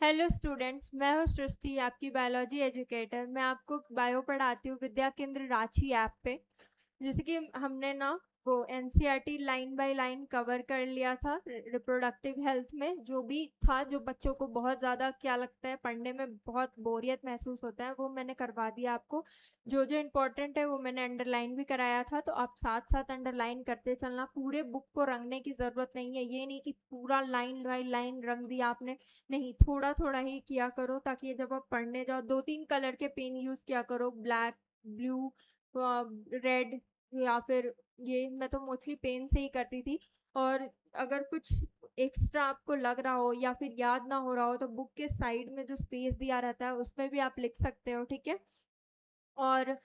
Hello students, मैं हूँ सृष्टि, आपकी बायोलॉजी एजुकेटर। मैं आपको बायो पढ़ाती हूँ विद्या केंद्र रांची ऐप पे। जैसे कि हमने ना वो NCERT line by line cover कर लिया था रिप्रोडक्टिव हेल्थ में, जो भी था, जो बच्चों को बहुत ज़्यादा क्या लगता है पढ़ने में बहुत बोरियत महसूस होता है, वो मैंने करवा दिया आपको। जो जो इम्पोर्टेंट है वो मैंने अंडरलाइन भी कराया था, तो आप साथ साथ अंडरलाइन करते चलना। पूरे बुक को रंगने की ज़रूरत नहीं है, ये नहीं कि पूरा लाइन बाय लाइन रंग दिया आपने। नहीं, थोड़ा थोड़ा ही किया करो, ताकि जब आप पढ़ने जाओ 2-3 कलर के पेन यूज किया करो, ब्लैक, ब्लू, रेड, या फिर ये मैं तो मोस्टली पेन से ही करती थी। और अगर कुछ एक्स्ट्रा आपको लग रहा हो या फिर याद ना हो रहा हो, तो बुक के साइड में जो स्पेस दिया रहता है उसमें भी आप लिख सकते हो, ठीक है। और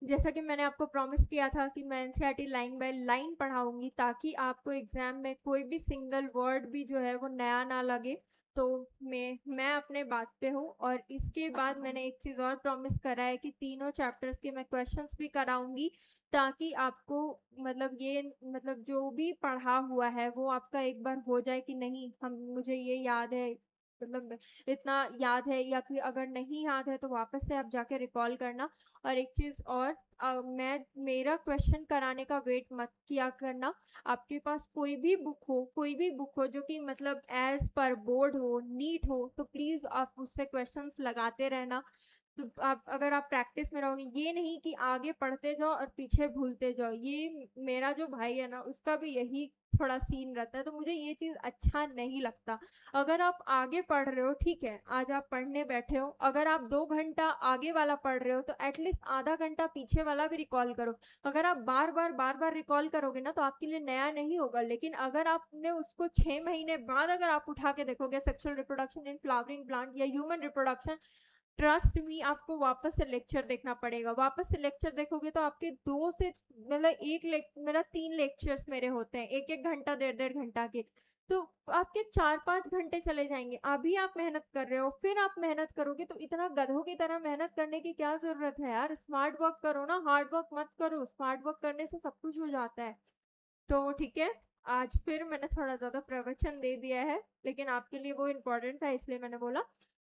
जैसा कि मैंने आपको प्रॉमिस किया था कि मैं एनसीईआरटी लाइन बाय लाइन पढ़ाऊंगी, ताकि आपको एग्जाम में कोई भी सिंगल वर्ड भी जो है वो नया ना लगे। तो मैं अपने बात पे हूँ। और इसके बाद मैंने एक चीज़ और प्रॉमिस करा है कि तीनों चैप्टर्स के मैं क्वेश्चंस भी कराऊंगी, ताकि आपको मतलब ये मतलब जो भी पढ़ा हुआ है वो आपका एक बार हो जाए कि नहीं, हम मुझे ये याद है, मतलब इतना याद है। या फिर अगर नहीं याद है तो वापस से आप जाके रिकॉल करना। और एक चीज और, मैं मेरा क्वेश्चन कराने का वेट मत किया करना। आपके पास कोई भी बुक हो जो कि मतलब एज पर बोर्ड हो, नीट हो, तो प्लीज आप उससे क्वेश्चंस लगाते रहना। तो आप अगर आप प्रैक्टिस में रहोगे, ये नहीं कि आगे पढ़ते जाओ और पीछे भूलते जाओ। ये मेरा जो भाई है ना, उसका भी यही थोड़ा सीन रहता है, तो मुझे ये चीज अच्छा नहीं लगता। अगर आप आगे पढ़ रहे हो, ठीक है, आज आप पढ़ने बैठे हो, अगर आप 2 घंटा आगे वाला पढ़ रहे हो तो एटलीस्ट आधा घंटा पीछे वाला भी रिकॉल करो। अगर आप बार बार रिकॉल करोगे ना, तो आपके लिए नया नहीं होगा। लेकिन अगर आपने उसको 6 महीने बाद अगर आप उठा के देखोगे, sexual reproduction in flowering plant या ह्यूमन रिप्रोडक्शन, ट्रस्ट मी, आपको वापस से लेक्चर देखना पड़ेगा। वापस से लेक्चर देखोगे तो आपके दो से मतलब मेरा 3 लेक्चर्स मेरे होते हैं, 1-1 घंटा, 1.5-1.5 घंटा के। तो आपके 4-5 घंटे चले जाएंगे। अभी आप मेहनत कर रहे हो, फिर आप मेहनत करोगे, तो इतना गधों की तरह मेहनत करने की क्या जरूरत है यार। स्मार्ट वर्क करो ना, हार्ड वर्क मत करो। स्मार्ट वर्क करने से सब कुछ हो जाता है। तो ठीक है, आज फिर मैंने थोड़ा ज्यादा प्रवचन दे दिया है, लेकिन आपके लिए वो इम्पोर्टेंट था इसलिए मैंने बोला।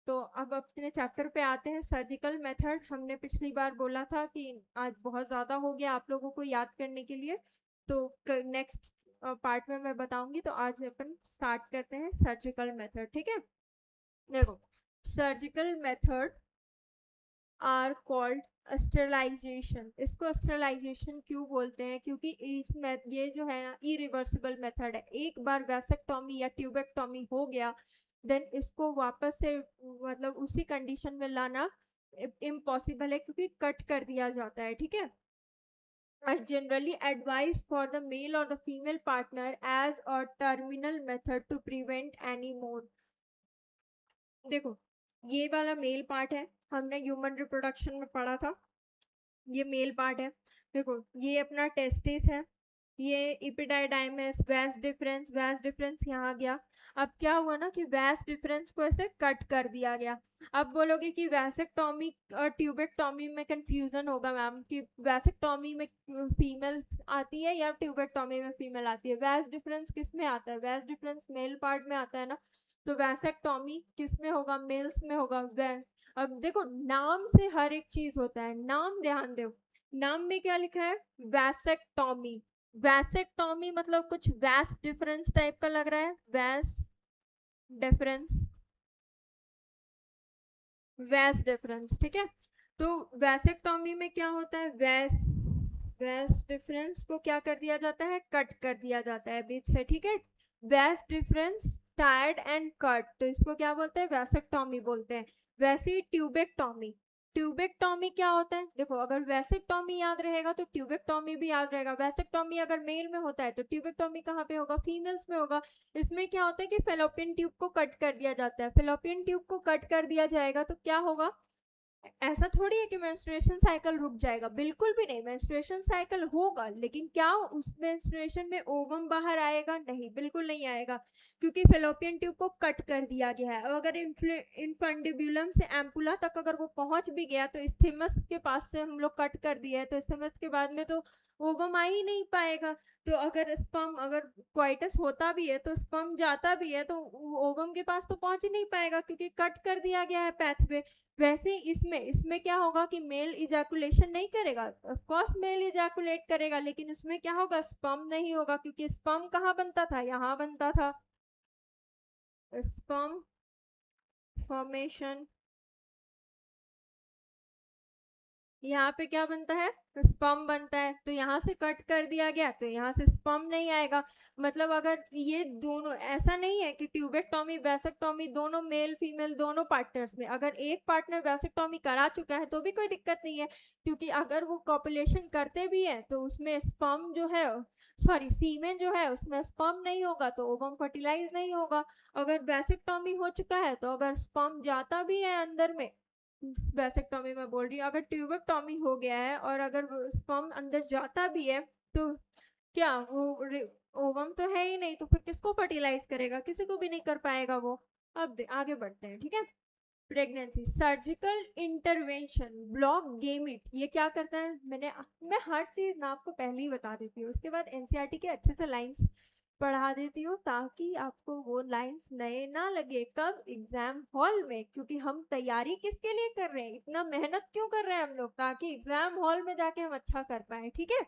तो अब अपने चैप्टर पे आते हैं, सर्जिकल मेथड। हमने पिछली बार बोला था कि आज बहुत ज़्यादा हो गया आप लोगों को याद करने के लिए, तो नेक्स्ट पार्ट में मैं बताऊंगी। तो आज अपन स्टार्ट करते हैं सर्जिकल मेथड, ठीक है। देखो, surgical method are called sterilization. इसको स्टरलाइजेशन क्यों बोलते हैं? क्योंकि इसमें ये जो है ना, इरिवर्सिबल मेथड है। एक बार वैसेक्टोमी या ट्यूबेक्टोमी हो गया, देन इसको वापस से मतलब उसी कंडीशन में लाना इम्पॉसिबल है, क्योंकि कट कर दिया जाता है, ठीक है। are generally advised for the male or the female partner as a terminal method to prevent any more। देखो, ये वाला मेल पार्ट है, हमने ह्यूमन रिप्रोडक्शन में पढ़ा था। ये मेल पार्ट है। देखो, ये अपना टेस्टिस है, ये इपिडाइडाइमस, वैस डिफरेंस यहाँ गया। अब क्या हुआ ना कि वैस डिफरेंस को ऐसे कट कर दिया गया। अब बोलोगे कि वैसेक्टोमी और ट्यूबेक्टोमी में कंफ्यूजन होगा मैम, कि वैसेक्टोमी में फीमेल आती है या ट्यूबेक्टोमी में फीमेल आती है। वैस डिफरेंस किस में आता है? वैस डिफरेंस मेल पार्ट में आता है ना। तो वैसेक्टोमी किस में होगा? मेल्स में होगा। अब देखो, नाम से हर एक चीज होता है, नाम ध्यान दो। नाम में क्या लिखा है? वैसेक्टोमी। वैसेक्टोमी मतलब कुछ वैस डिफरेंस टाइप का लग रहा है। वैस डिफरेंस, वैस डिफरेंस, ठीक है। तो वैसेक्टोमी में क्या होता है? वैस वैस डिफरेंस को क्या कर दिया जाता है? कट कर दिया जाता है बीच से, ठीक है। वैस डिफरेंस टायर्ड एंड कट, तो इसको क्या बोलते हैं? वैसेक्टोमी बोलते हैं। वैसे ही ट्यूबेक्टोमी, ट्यूबेक्टोमी क्या होता है? देखो, अगर वैसेक्टोमी याद रहेगा तो ट्यूबेक्टोमी भी याद रहेगा। वैसेक्टोमी अगर मेल में होता है तो ट्यूबेक्टोमी कहाँ पे होगा? फीमेल्स में होगा। इसमें क्या होता है कि फेलोपियन ट्यूब को कट कर दिया जाता है। फेलोपियन ट्यूब को कट कर दिया जाएगा तो क्या होगा? ऐसा थोड़ी है कि मेंस्ट्रुएशन साइकिल रुक जाएगा, बिल्कुल भी नहीं। मेंस्ट्रुएशन साइकिल होगा, लेकिन क्या उस मेंस्ट्रुएशन में ओवम बाहर आएगा? नहीं, बिल्कुल नहीं आएगा, क्योंकि फेलोपियन ट्यूब को कट कर दिया गया है। अगर इनफंडिबुलम से एम्पुला तक अगर वो पहुंच भी गया, तो इस्थेमस के पास से हम लोग कट कर दिया है, तो इस्थेमस के बाद में तो ओवम आ ही नहीं पाएगा। तो अगर स्पर्म, अगर क्वाइटस होता भी है तो स्पर्म जाता भी है तो ओवम के पास तो पहुंच ही नहीं पाएगा क्योंकि कट कर दिया गया है पैथवे। वैसे ही इसमें इसमें क्या होगा कि मेल इजैकुलेशन नहीं करेगा, ऑफ कोर्स मेल इजैकुलेट करेगा, लेकिन इसमें क्या होगा, स्पर्म नहीं होगा क्योंकि स्पर्म कहाँ बनता था, यहाँ बनता था। स्पर्म फॉर्मेशन, यहाँ पे क्या बनता है, स्पर्म बनता है, तो यहाँ से कट कर दिया गया तो यहाँ से स्पर्म नहीं आएगा। मतलब अगर ये दोनों, ऐसा नहीं है कि ट्यूबेक्टोमी वैसेक्टोमी दोनों मेल फीमेल दोनों पार्टनर्स में, अगर एक पार्टनर वैसेक्टोमी करा चुका है तो भी कोई दिक्कत नहीं है, क्योंकि अगर वो कॉपुलेशन करते भी है तो उसमें स्पर्म जो है, सॉरी सीमेन जो है उसमें स्पर्म नहीं होगा तो ओवम फर्टिलाइज नहीं होगा। अगर वैसेक्टोमी हो चुका है तो अगर स्पर्म जाता भी है अंदर में, वैसेक्टोमी में बोल रही हूँ, अगर ट्यूबेक्टोमी हो गया है और अगर स्पर्म अंदर जाता भी है तो क्या वो ओवम तो है ही नहीं, तो फिर किसको फर्टिलाइज करेगा, किसी को भी नहीं कर पाएगा वो। अब आगे बढ़ते हैं, ठीक है। Pregnancy surgical intervention block gamete, ये क्या करता है, मैं हर चीज ना आपको पहले ही बता देती हूँ, उसके बाद एनसीईआरटी के अच्छे से लाइंस पढ़ा देती हूँ ताकि आपको वो लाइंस नए ना लगे कब, एग्जाम हॉल में, क्योंकि हम तैयारी किसके लिए कर रहे हैं, इतना मेहनत क्यों कर रहे हैं हम लोग, ताकि एग्जाम हॉल में जाके हम अच्छा कर पाए, ठीक है।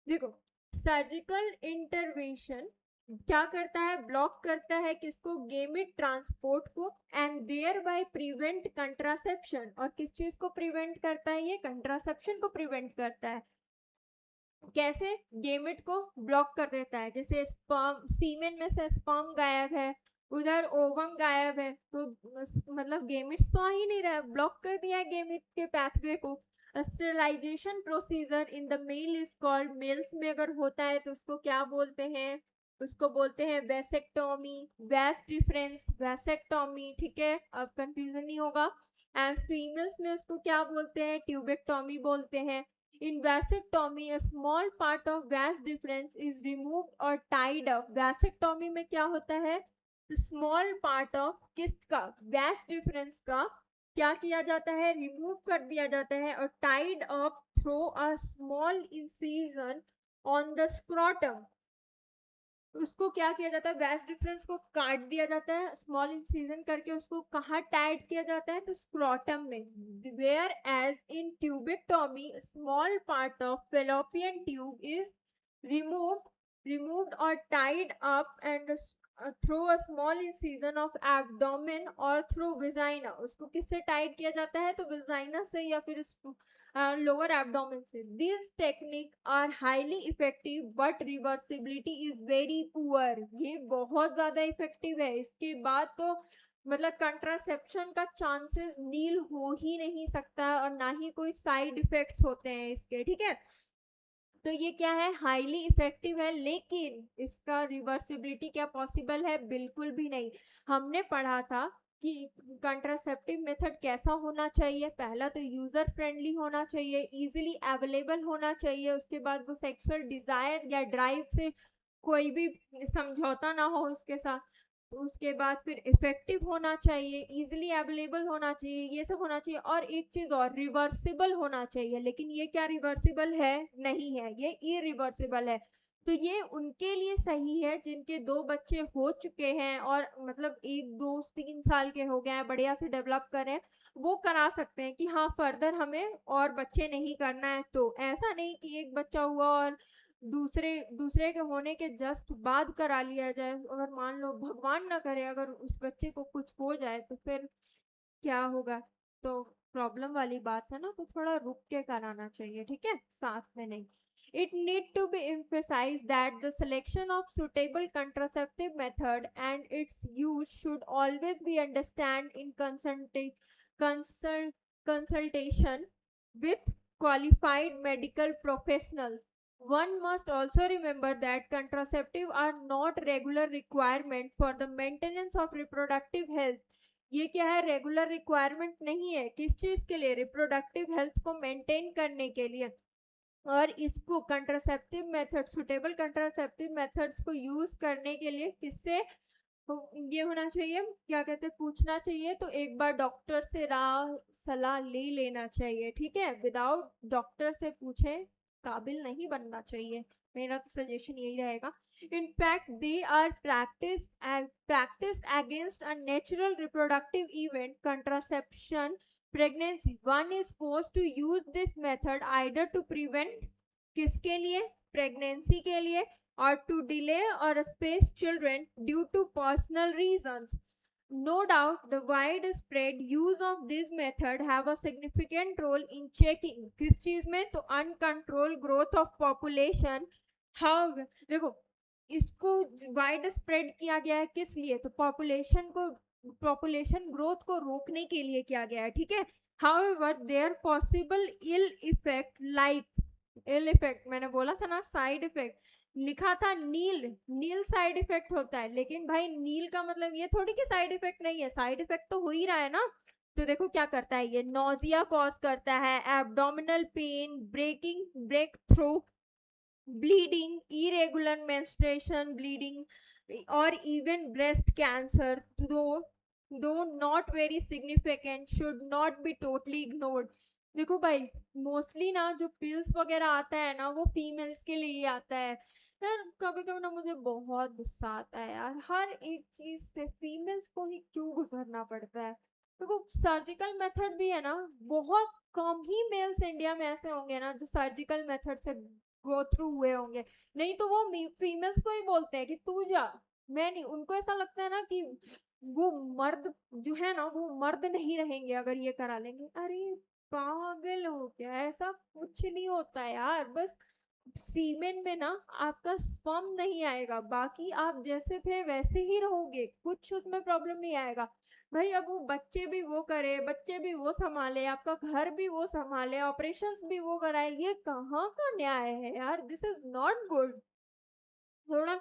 देखो, सर्जिकल इंटरवेंशन क्या करता है, ब्लॉक करता है किसको, गेमिट ट्रांसपोर्ट को, and thereby prevent contraception, और किस चीज को प्रिवेंट करता है, ये कंट्रासेप्शन को प्रिवेंट करता है। कैसे, गेमिट को ब्लॉक कर देता है, जैसे स्पर्म, सीमेन में से स्पर्म गायब है, उधर ओवम गायब है, तो मतलब गेमिट्स तो आ ही नहीं रहा, ब्लॉक कर दिया है गेमिट के पैथवे को। Sterilization procedure in the male is called, males में अगर होता है तो उसको क्या बोलते हैं, उसको बोलते हैं वैसेक्टोमी, वैस डिफरेंस वैसेक्टोमी, ठीक है, अब कंफ्यूजन नहीं होगा। एंड फीमेल्स में उसको क्या बोलते हैं, ट्यूबेक्टोमी बोलते हैं। In vasectomy, a small part of vas difference is removed or tied up. Vasectomy में क्या होता है, स्मॉल पार्ट ऑफ किसका, vas difference का क्या किया जाता है, रिमूव कर दिया जाता है, और tied up through a small incision on the scrotum, उसको क्या किया जाता है, वैस डिफरेंस को काट दिया जाता है स्मॉल इंसिजन करके, उसको कहाँ टाइट किया जाता है, तो स्क्रॉटम में। Where as in tubectomy small part of fallopian tube is removed और tied up and through a small incision of abdomen और थ्रू विजाइना, उसको किससे टाइट किया जाता है, तो विजाइना से या फिर लोअर एब्डोमेन से। This technique are highly effective but reversibility is very poor, ये बहुत ज्यादा इफेक्टिव है, इसके बाद तो मतलब कंट्रासेप्शन का चांसेस नील हो ही नहीं सकता और ना ही कोई साइड इफेक्ट्स होते हैं इसके, ठीक है। तो ये क्या है, हाईली इफेक्टिव है, लेकिन इसका रिवर्सिबिलिटी क्या पॉसिबल है, बिल्कुल भी नहीं। हमने पढ़ा था कि कंट्रासेप्टिव मेथड कैसा होना चाहिए, पहला तो यूजर फ्रेंडली होना चाहिए, इजीली अवेलेबल होना चाहिए, उसके बाद वो सेक्सुअल डिजायर या ड्राइव से कोई भी समझौता ना हो उसके साथ, उसके बाद फिर इफेक्टिव होना चाहिए, इजीली अवेलेबल होना चाहिए, ये सब होना चाहिए, और एक चीज और, रिवर्सिबल होना चाहिए, लेकिन ये क्या रिवर्सिबल है, नहीं है, ये इरिवर्सिबल है। तो ये उनके लिए सही है जिनके 2 बच्चे हो चुके हैं और मतलब 1 2 3 साल के हो गए हैं, बढ़िया से डेवलप कर रहे हैं, वो करा सकते हैं कि हाँ फर्दर हमें और बच्चे नहीं करना है। तो ऐसा नहीं कि एक बच्चा हुआ और दूसरे दूसरे के होने के जस्ट बाद करा लिया जाए, अगर मान लो भगवान ना करे अगर उस बच्चे को कुछ हो जाए तो फिर क्या होगा, तो प्रॉब्लम वाली बात है ना, तो थोड़ा रुक के कराना चाहिए, ठीक है, साथ में नहीं। It need to be emphasized that the selection of suitable contraceptive method and its use should always be understood in consultation with qualified medical professionals. One must also remember that contraceptives are not regular requirement for the maintenance of reproductive health. ये क्या है, regular requirement नहीं है, किस चीज के लिए, reproductive health को मेंटेन करने के लिए। और इसको contraceptive method, suitable contraceptive methods को यूज करने के लिए किससे ये होना चाहिए, क्या कहते हैं, पूछना चाहिए, तो एक बार डॉक्टर से राह सलाह ले लेना चाहिए, ठीक है, विदाउट डॉक्टर से पूछे काबिल नहीं बनना चाहिए, मेरा तो सजेशन यही रहेगा। In fact, they are practiced against a natural reproductive event, contraception, pregnancy. One is forced to use this method either to prevent किसके लिए, pregnancy के लिए, or to delay or space children due to personal reasons. No doubt, the widespread use of this method have a significant role in checking किस चीज में, तो uncontrolled growth of population. How देखो, इसको वाइड स्प्रेड किया गया है किस लिए, तो पॉपुलेशन ग्रोथ को रोकने के लिए किया गया है, ठीक है। However there possible ill effect मैंने बोला था ना, साइड इफेक्ट लिखा था, नील साइड इफेक्ट होता है, लेकिन भाई नील का मतलब ये थोड़ी कि साइड इफेक्ट नहीं है, साइड इफेक्ट तो हो ही रहा है ना। तो देखो क्या करता है, ये नोजिया कॉज करता है, abdominal pain, breakthrough, bleeding, irregular menstruation, bleeding, or even breast cancer, though not very significant, should not be totally ignored. देखो भाई, मोस्टली ना जो पिल्स वगैरह आता है ना, वो फीमेल्स के लिए ही आता है यार। कभी कभी ना मुझे बहुत गुस्सा आता है यार, हर एक चीज से फीमेल्स को ही क्यों गुजरना पड़ता है। देखो सर्जिकल मेथड भी है ना, बहुत कम ही मेल्स इंडिया में ऐसे होंगे ना जो सर्जिकल मेथड से गो थ्रू हुए होंगे, नहीं तो वो फीमेल्स को ही बोलते हैं कि तू जा, मैं नहीं। उनको ऐसा लगता है ना कि वो मर्द जो है ना, वो मर्द नहीं रहेंगे अगर ये करा लेंगे। अरे पागल हो क्या, ऐसा कुछ नहीं होता यार, बस सीमेन में ना आपका स्पर्म नहीं आएगा, बाकी आप जैसे थे वैसे ही रहोगे, कुछ उसमें प्रॉब्लम नहीं आएगा। भाई अब वो बच्चे भी वो करे, बच्चे भी वो संभाले, आपका घर भी वो संभाले, ऑपरेशंस भी वो कराए, ये कहाँ का न्याय है यार, दिस इज नॉट गुड। थोड़ा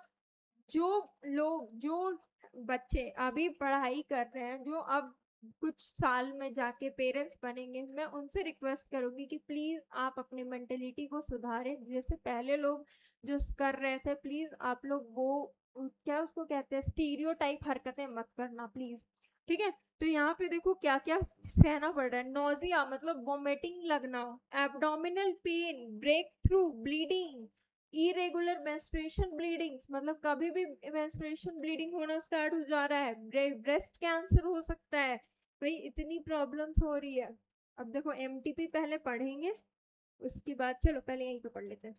जो जो बच्चे अभी पढ़ाई कर रहे हैं, जो अब कुछ साल में जाके पेरेंट्स बनेंगे, मैं उनसे रिक्वेस्ट करूंगी कि प्लीज आप अपनी मेंटेलिटी को सुधारें, जैसे पहले लोग जो कर रहे थे, प्लीज आप लोग वो क्या उसको कहते हैं, स्टीरियोटाइप हरकतें मत करना प्लीज, ठीक है। तो यहाँ पे देखो क्या क्या सहना पड़ रहा है, नोजिया मतलब वोमिटिंग लगना, abdominal pain, breakthrough bleeding, irregular menstruation bleedings मतलब कभी भी मेंस्ट्रुएशन ब्लीडिंग होना स्टार्ट हो जा रहा है, ब्रेस्ट कैंसर हो सकता है। भाई इतनी प्रॉब्लम्स हो रही है। अब देखो एमटीपी पहले पढ़ेंगे, उसके बाद चलो पहले यहीं पे पढ़ लेते हैं।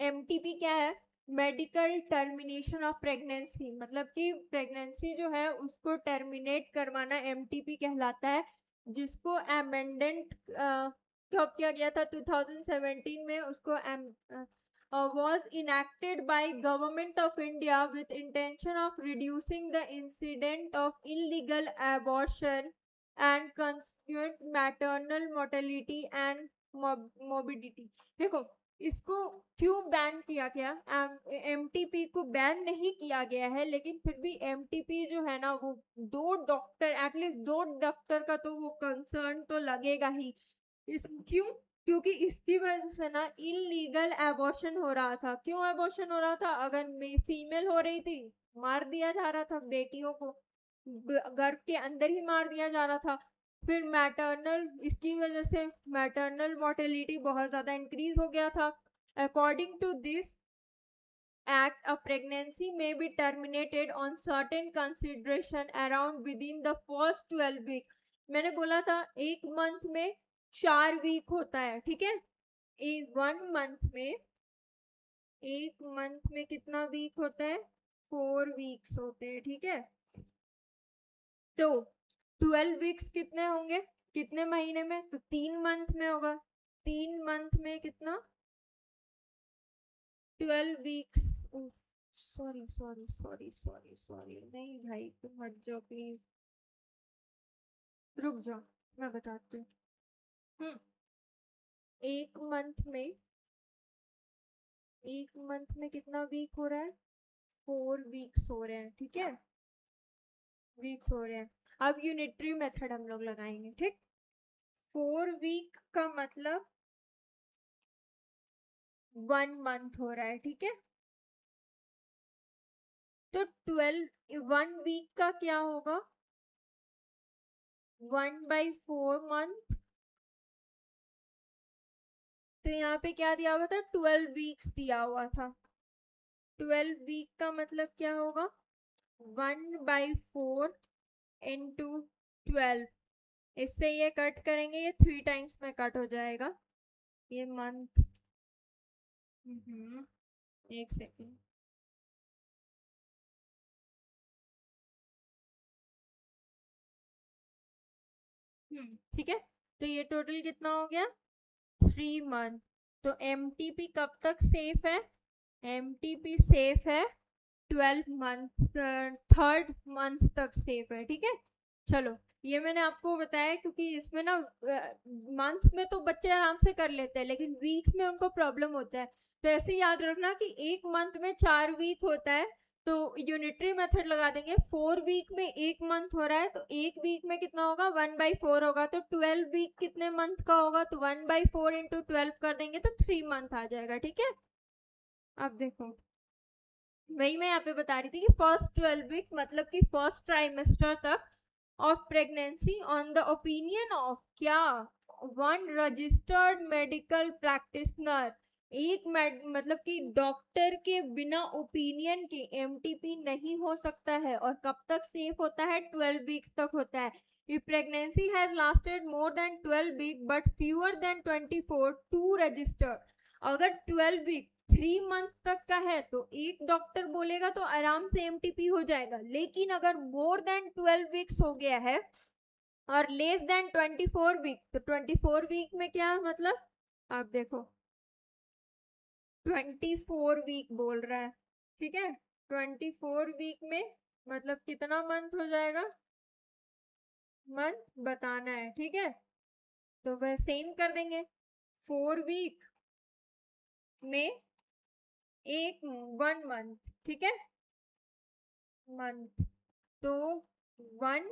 एमटीपी क्या है, मेडिकल टर्मिनेशन ऑफ प्रेगनेंसी, मतलब कि प्रेगनेंसी जो है उसको टर्मिनेट करवाना एमटीपी कहलाता है, जिसको अमेंडेंट कब किया गया था, 2017 में उसको was enacted by Government of India with intention of reducing the incident of illegal abortion and consequent maternal mortality and morbidity। देखो इसको क्यों बैन किया गया, एमटीपी को बैन नहीं किया गया है, लेकिन फिर भी एमटीपी जो है ना, वो दो डॉक्टर, एटलीस्ट दो डॉक्टर का तो वो कंसर्न तो लगेगा ही। इस क्यों, क्योंकि इसकी वजह से ना इलीगल एबॉर्शन हो रहा था। क्यों एबॉर्शन हो रहा था, अगर फीमेल हो रही थी मार दिया जा रहा था, बेटियों को गर्भ के अंदर ही मार दिया जा रहा था। फिर मैटरनल, इसकी वजह से मैटरनल मोर्टेलिटी बहुत ज्यादा इंक्रीज हो गया था। According to this act, a pregnancy may be terminated on certain consideration around within the first 12 week। मैंने बोला था एक मंथ में 4 वीक होता है, ठीक है। एक मंथ में कितना वीक होता है, 4 वीक्स होते हैं, ठीक है। तो 12 वीक्स कितने होंगे, कितने महीने में, तो 3 मंथ में होगा। 3 मंथ में कितना, 12 weeks. Sorry sorry sorry sorry sorry, नहीं भाई तुम हट जाओ प्लीज, रुक जाओ मैं बताती हूँ। हम्म, एक मंथ में, एक मंथ में कितना वीक हो रहा है, 4 वीक्स हो रहे हैं, ठीक है, वीक्स हो रहे हैं। अब यूनिटरी मेथड हम लोग लगाएंगे, ठीक। 4 वीक का मतलब 1 मंथ हो रहा है, ठीक है। तो 1 वीक का क्या होगा, 1/4 मंथ, तो यहाँ पे क्या दिया हुआ था, 12 वीक्स दिया हुआ था। 12 वीक का मतलब क्या होगा, 1/4 इंटू 12। इससे ये कट करेंगे, ये 3 टाइम्स में कट हो जाएगा, ये मंथ। एक सेकेंड। ठीक है, तो ये टोटल कितना हो गया, 3 मंथ। तो एमटीपी कब तक सेफ है, एमटीपी सेफ है 12 मंथ, 3rd मंथ तक सेफ है। ठीक है, चलो ये मैंने आपको बताया क्योंकि इसमें ना मंथ में तो बच्चे आराम से कर लेते हैं, लेकिन वीक्स में उनको प्रॉब्लम होता है। तो ऐसे याद रखना कि एक मंथ में 4 वीक होता है, तो यूनिटरी मेथड लगा देंगे। 4 वीक में एक मंथ हो रहा है, तो एक वीक में कितना होगा, 1/4 होगा। तो 12 वीक कितने मंथ का होगा, तो 1/4 इंटू 12 कर देंगे तो 3 मंथ आ जाएगा। ठीक है, अब देखो वही मैं यहाँ पे बता रही थी कि फर्स्ट 12 वीक मतलब कि फर्स्ट ट्राइमेस्टर तक of pregnancy on the opinion of क्या, वन रजिस्टर्ड मेडिकल प्रैक्टिशनर। एक मतलब कि डॉक्टर के बिना ओपिनियन के एमटीपी नहीं हो सकता है। और कब तक सेफ होता है, 12 वीक्स तक होता है। If pregnancy has lasted more than 12 weeks but fewer than 24 to register। अगर 12 वीक 3 मंथ तक का है तो एक डॉक्टर बोलेगा तो आराम से एमटीपी हो जाएगा। लेकिन अगर मोर देन 12 वीक्स हो गया है और लेस देन 24 वीक, तो 24 वीक में क्या मतलब, आप देखो 24 वीक बोल रहा है। ठीक है, 24 वीक में मतलब कितना मंथ हो जाएगा, मंथ बताना है। ठीक है, तो वह सेम कर देंगे, 4 वीक में एक 1 मंथ। ठीक है, मंथ, तो 1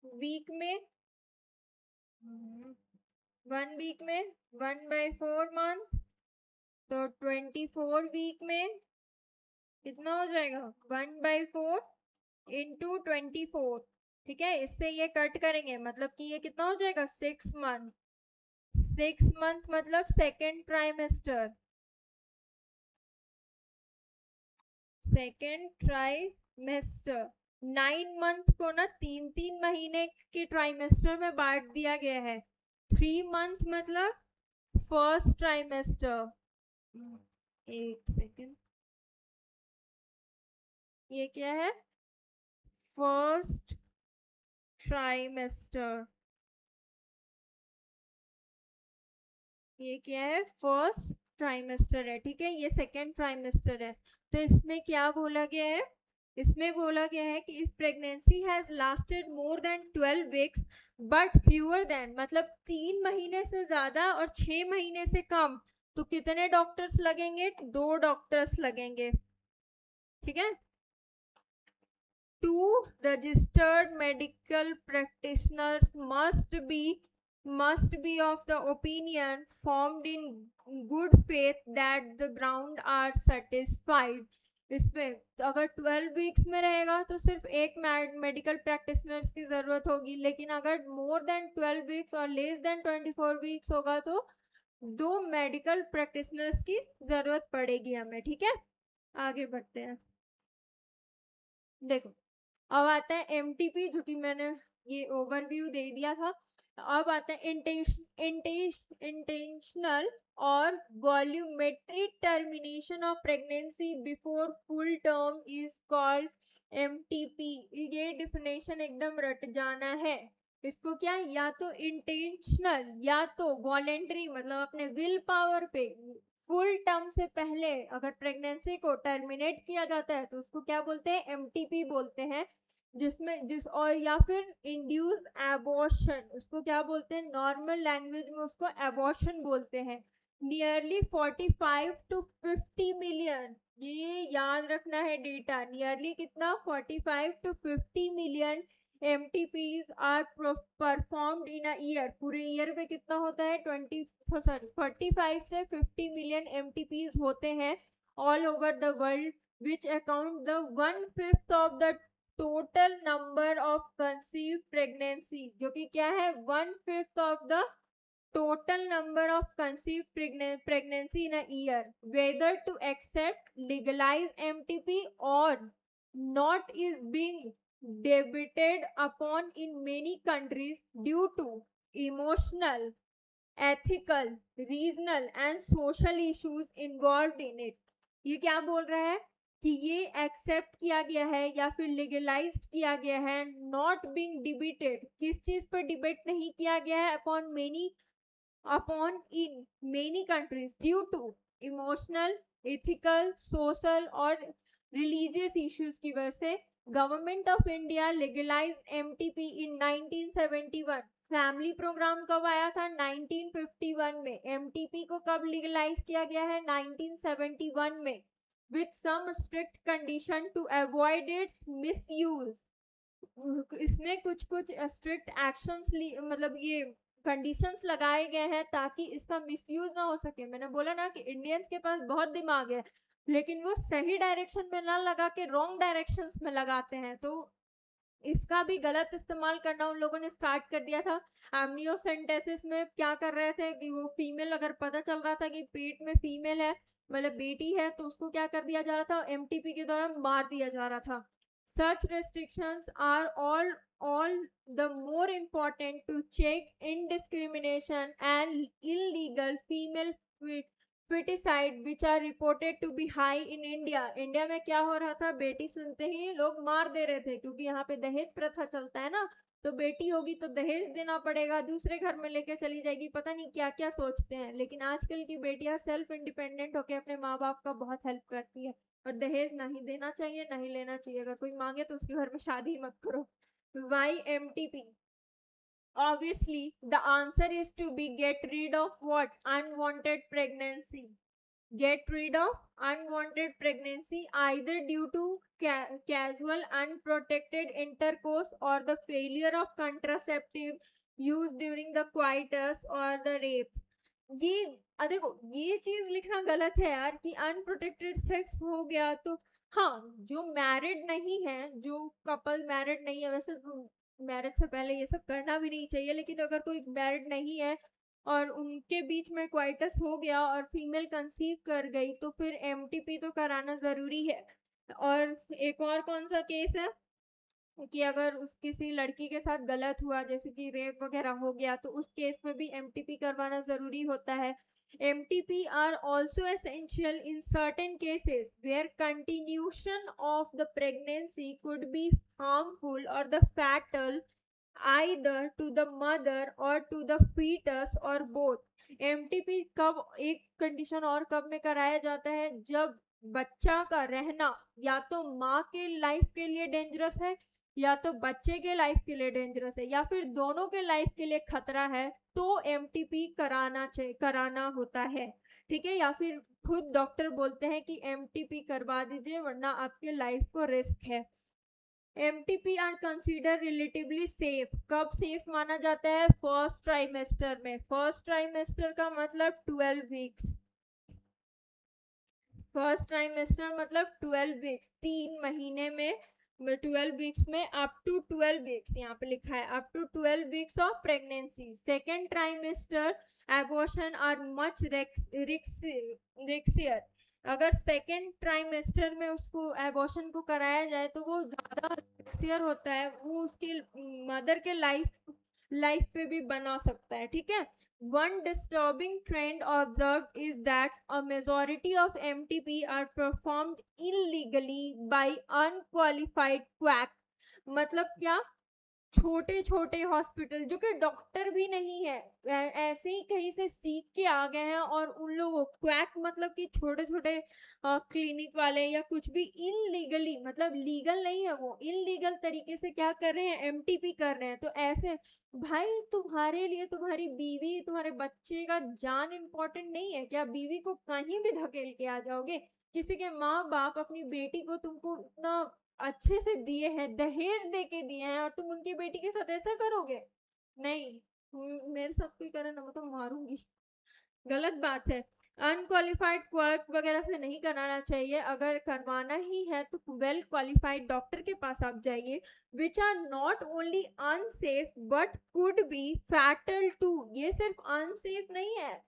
वीक में 1 वीक में 1/4 मंथ, तो 24 वीक में कितना हो जाएगा, 1/4 इंटू 24। ठीक है, इससे ये कट करेंगे मतलब कि ये कितना हो जाएगा, 6 मंथ। 6 मंथ मतलब second trimester, second trimester. 9 month को ना 3-3 महीने के ट्राइमेस्टर में बांट दिया गया है। 3 मंथ मतलब फर्स्ट ट्राइमेस्टर। एक सेकेंड, ये क्या है, फर्स्ट ट्राइमेस्टर। ये क्या है, फर्स्ट ट्राइमेस्टर है। ठीक है, ये सेकेंड ट्राइमेस्टर है। तो इसमें क्या बोला गया है, इसमें बोला गया है कि if pregnancy has lasted more than 12 weeks but fewer than, मतलब 3 महीने से ज्यादा और 6 महीने से कम, तो कितने डॉक्टर्स लगेंगे, 2 डॉक्टर्स लगेंगे। ठीक है, 2 registered medical practitioners must be of the opinion formed in good faith that the ground are satisfied। इसमें अगर 12 वीक्स में रहेगा तो सिर्फ एक मेडिकल प्रैक्टिशनर्स की जरूरत होगी, लेकिन अगर मोर देन 12 वीक्स और लेस देन 24 वीक्स होगा तो 2 मेडिकल प्रैक्टिशनर्स की जरूरत पड़ेगी हमें। ठीक है, आगे बढ़ते हैं। देखो अब आता है एमटीपी, जो कि मैंने ये ओवरव्यू दे दिया था। अब आता है इंटेंशनल और volumetric termination of pregnancy before full term is called MTP. ये डिफिनेशन एकदम रट जाना है इसको, क्या, या तो इंटेंशनल या तो वॉलेंट्री, मतलब अपने विल पावर पे फुल टर्म से पहले अगर प्रेगनेंसी को टर्मिनेट किया जाता है तो उसको क्या बोलते हैं, एमटीपी बोलते हैं। और या फिर इंड्यूस एबॉर्शन, उसको क्या बोलते हैं, नॉर्मल लैंग्वेज में उसको एबॉर्शन बोलते हैं। नियरली 45 to 50 मिलियन, ये याद रखना है डेटा, नियरली कितना, 45 to 50 million MTPs are performed in a year. पूरे ईयर में कितना होता है, 45 से 50 मिलियन एमटीपीज होते हैं all over the world, which account the 1/5 of the total number of conceive pregnancy, जो कि क्या है, 1/5 of the total number of conceived pregnancy in a year. Whether to accept legalized MTP or not is being debated upon in many countries due to emotional, ethical, regional and social issues involved in it. ये क्या बोल रहा है कि ये accept किया गया है या फिर लीगलाइज किया गया है, नॉट बीइंग डिबेटेड, किस चीज पर डिबेट नहीं किया गया है, upon in many countries due to emotional, ethical, social और रिलीजियस इश्यूज की वजह से। Government of India legalise MTP in 1971। Family programme कब आया था? 1951 में। एमटीपी को कब लीगलाइज किया गया है? 1971 में, with some strict condition to avoid its misuse। इसमें कुछ स्ट्रिक्ट एक्शंस मतलब ये कंडीशंस लगाए गए हैं ताकि इसका मिसयूज ना हो सके। मैंने बोला ना कि इंडियंस के पास बहुत दिमाग है, लेकिन वो सही डायरेक्शन में ना लगा के रॉन्ग डायरेक्शंस में लगाते हैं, तो इसका भी गलत इस्तेमाल करना उन लोगों ने स्टार्ट कर दिया था। एमनियोसेंटेसिस में क्या कर रहे थे कि वो फीमेल, अगर पता चल रहा था कि पेट में फीमेल है मतलब बेटी है, तो उसको क्या कर दिया जा रहा था? एमटीपी के द्वारा मार दिया जा रहा था। Such restrictions are all the more important to check indiscrimination and illegal female feticide which are reported to be high in India। India में क्या हो रहा था? बेटी सुनते ही लोग मार दे रहे थे, क्योंकि यहाँ पे दहेज प्रथा चलता है ना, तो बेटी होगी तो दहेज देना पड़ेगा, दूसरे घर में लेके चली जाएगी, पता नहीं क्या क्या सोचते हैं। लेकिन आजकल की बेटियां सेल्फ इंडिपेंडेंट होकर अपने माँ बाप का बहुत हेल्प करती है, और दहेज नहीं देना चाहिए, नहीं लेना चाहिए। अगर कोई मांगे तो उसके घर में शादी मत करो। Why MTP? Obviously the answer is to be get rid of what? Unwanted pregnancy। Get rid of unwanted pregnancy either due to casual unprotected intercourse or the failure of contraceptive use during the coitus or the rape। ये देखो, ये चीज लिखना गलत है यार कि unprotected sex हो गया तो। हाँ, जो मैरिड नहीं है, जो कपल मैरिड नहीं है, वैसे मैरिज से पहले ये सब करना भी नहीं चाहिए, लेकिन अगर कोई मैरिड नहीं है और उनके बीच में क्वाइटस हो गया और फीमेल कंसीव कर गई, तो फिर एमटीपी तो कराना जरूरी है। और एक और कौन सा केस है कि अगर उस किसी लड़की के साथ गलत हुआ, जैसे कि रेप वगैरह हो गया, तो उस केस में भी एमटीपी करवाना जरूरी होता है। MTP are also essential in certain cases where continuation of the pregnancy could be harmful or the fatal either to the mother or to the fetus or both। MTP कब, एक condition और कब में कराया जाता है? जब बच्चा का रहना या तो माँ के लाइफ के लिए डेंजरस है, या तो बच्चे के लाइफ के लिए डेंजरस है, या फिर दोनों के लाइफ के लिए खतरा है, तो एमटीपी कराना होता है। ठीक है, या फिर खुद डॉक्टर बोलते हैं कि एमटीपी करवा दीजिए वरना आपके लाइफ को रिस्क है। MTP are consider relatively safe. कब सेफ माना जाता है? फर्स्ट ट्राइमेस्टर में। फर्स्ट ट्राइमेस्टर का मतलब 12 वीक्स। फर्स्ट ट्राइमेस्टर मतलब 12 वीक्स, 3 महीने में 12 वीक्स में अप टू 12 वीक्स, यहाँ पे लिखा है up to 12 weeks of pregnancy. Second trimester abortion are much riskier. अगर सेकेंड ट्राइमेस्टर में उसको एबॉर्शन को कराया जाए तो वो ज्यादा रिक्सियर होता है, वो उसकी मदर के लाइफ पे भी बना सकता है। ठीक है, one disturbing trend observed is that a majority of MTP are performed illegally by unqualified quack। मतलब क्या? छोटे छोटे हॉस्पिटल जो कि डॉक्टर भी नहीं है, ऐसे ही कहीं से सीख के आ गए हैं, और उन लोगों क्वैक मतलब कि छोटे छोटे क्लिनिक वाले या कुछ भी इनलीगली, मतलब लीगल नहीं है वो, इनलीगल तरीके से क्या कर रहे हैं? एमटीपी कर रहे हैं। तो ऐसे भाई, तुम्हारे लिए तुम्हारी बीवी, तुम्हारे बच्चे का जान इंपॉर्टेंट नहीं है क्या? बीवी को कहीं भी धकेल के आ जाओगे? किसी के माँ बाप अपनी बेटी को तुमको इतना अच्छे से दिए हैं, दहेज दे के दिए हैं, और तुम उनकी बेटी के साथ ऐसा करोगे? नहीं। मेरे साथ कोई करे ना, मैं तो मारूंगी। गलत बात है। अनक्वालिफाइड क्लर्क वगैरह से नहीं कराना चाहिए। अगर करवाना ही है तो वेल क्वालिफाइड डॉक्टर के पास आप जाइए, which are not only unsafe but could be fatal too. ये सिर्फ अनसेफ नहीं है,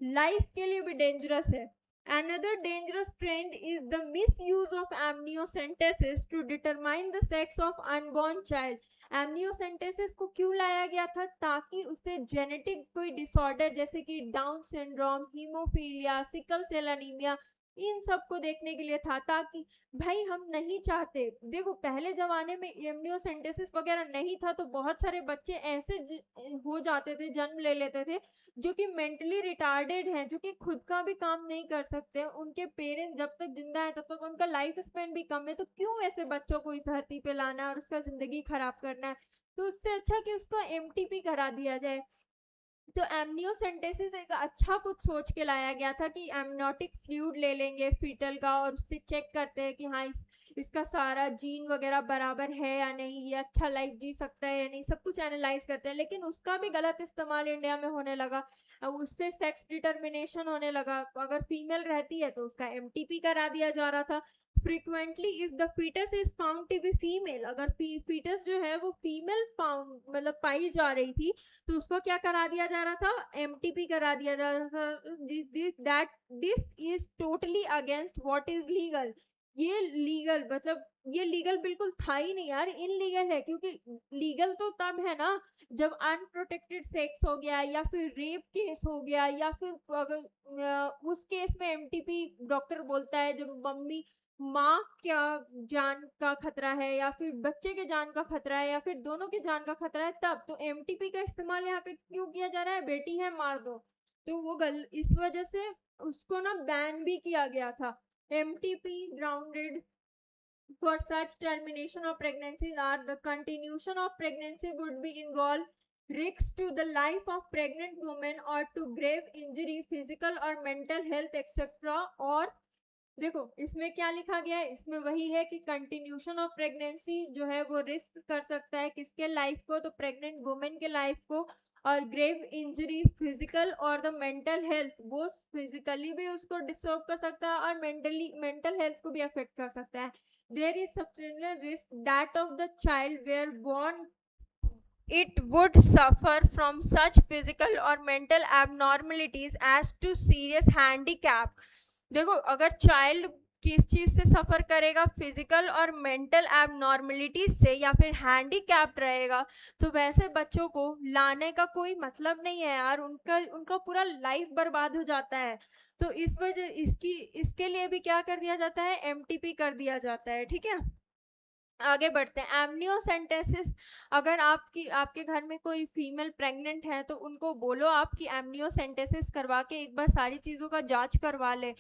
लाइफ के लिए भी डेंजरस है। Another dangerous trend is the misuse of amniocentesis to determine the sex of unborn child. Amniocentesis को क्यों लाया गया था? ताकि उससे जेनेटिक कोई डिसऑर्डर जैसे कि down syndrome, haemophilia, sickle cell anaemia, इन सब को देखने के लिए था। ताकि भाई हम नहीं चाहते, देखो पहले जमाने में एमनियोसेंटेसिस वगैरह नहीं था तो बहुत सारे बच्चे ऐसे हो जाते थे, जन्म ले लेते थे जो कि मेंटली रिटार्डेड हैं, जो कि खुद का भी काम नहीं कर सकते। उनके पेरेंट्स जब तक जिंदा है तब तक उनका लाइफ स्पेन भी कम है, तो क्यों ऐसे बच्चों को इस धरती पे लाना है और उसका जिंदगी खराब करना है? तो उससे अच्छा कि उसका एमटीपी करा दिया जाए। तो एमनियोसेंटेसिस एक अच्छा कुछ सोच के लाया गया था कि एमनियोटिक फ्लूइड ले लेंगे फीटल का और उससे चेक करते हैं कि हाँ इसका सारा जीन वगैरह बराबर है या नहीं, ये अच्छा लाइफ जी सकता है या नहीं, सब कुछ एनालाइज करते हैं। लेकिन उसका भी गलत इस्तेमाल इंडिया में होने लगा। अब उससे सेक्स डिटर्मिनेशन होने लगा, अगर फीमेल रहती है तो उसका एमटीपी करा दिया जा रहा था। Frequently if the foetus is found to be female, अगर फीटस जो है वो फीमेल फाउंड मतलब पाई जा रही थी तो उसको क्या करा दिया जा रहा था? एमटीपी करा दिया जा रहा था। This is totally against what is legal. ये लीगल मतलब ये लीगल बिल्कुल था ही नहीं यार, इनलीगल है। क्योंकि लीगल तो तब है ना जब अनप्रोटेक्टेड सेक्स हो गया या फिर रेप केस हो गया, या फिर अगर उस केस में एमटीपी डॉक्टर बोलता है जब मम्मी माँ क्या जान का खतरा है या फिर बच्चे के जान का खतरा है या फिर दोनों के जान का खतरा है, तब तो एमटीपी का इस्तेमाल यहाँ पे क्यों किया जा रहा है? बेटी है मार दो। तो वो इस वजह से उसको ना बैन भी किया गया था। MTP grounded for such termination of pregnancies are the continuation of pregnancy would be involve risks to the life of pregnant women or to grave injury, physical or mental health etc. और देखो इसमें क्या लिखा गया है, इसमें वही है कि कंटिन्यूशन ऑफ प्रेगनेंसी जो है वो रिस्क कर सकता है किसके लाइफ को? तो प्रेग्नेंट वुमेन के लाइफ को। और ग्रेव इंजरी फिजिकल और द मेंटल हेल्थ, वो फिजिकली भी उसको डिस्टर्ब कर सकता है और मेंटल हेल्थ को भी अफेक्ट कर सकता है। There is substantial risk that of the child where born it would suffer from such physical or mental abnormalities as to serious handicap। देखो अगर चाइल्ड किस चीज से सफर करेगा, फिजिकल और मेंटल एबनॉर्मलिटीज से या फिर हैंडीकैप्ड रहेगा, तो वैसे बच्चों को लाने का कोई मतलब नहीं है यार, उनका उनका पूरा लाइफ बर्बाद हो जाता है। तो इस वजह इसके लिए भी क्या कर दिया जाता है? एमटीपी कर दिया जाता है। ठीक है, आगे बढ़ते हैं। एमनियोसेंटेसिस, अगर आपके घर में कोई फीमेल प्रेग्नेंट है तो उनको बोलो आपकी एमनियोसेंटेसिस करवा के एक बार सारी चीज़ों का जांच करवा ले।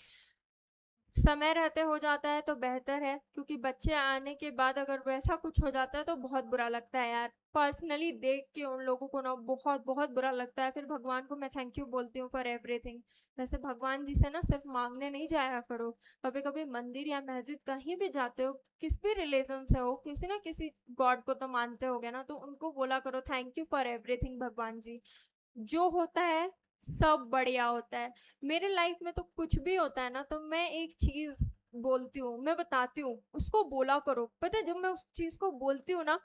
समय रहते हो जाता है तो बेहतर है, क्योंकि बच्चे आने के बाद अगर वैसा कुछ हो जाता है तो बहुत बुरा लगता है यार। पर्सनली देख के उन लोगों को ना बहुत बहुत बुरा लगता है। फिर भगवान को मैं थैंक यू बोलती हूँ फॉर एवरीथिंग। वैसे भगवान जी से ना सिर्फ मांगने नहीं जाया करो, कभी कभी मंदिर या मस्जिद कहीं भी जाते हो, किस भी रिलीजन से हो, किसी ना किसी गॉड को तो मानते होगे ना, तो उनको बोला करो थैंक यू फॉर एवरीथिंग भगवान जी, जो होता है सब बढ़िया होता है। मेरे लाइफ में तो कुछ भी होता है ना तो मैं एक चीज बोलती हूँ, मैं बताती हूँ, उसको बोला करो। पता है जब मैं उस चीज को बोलती हूँ ना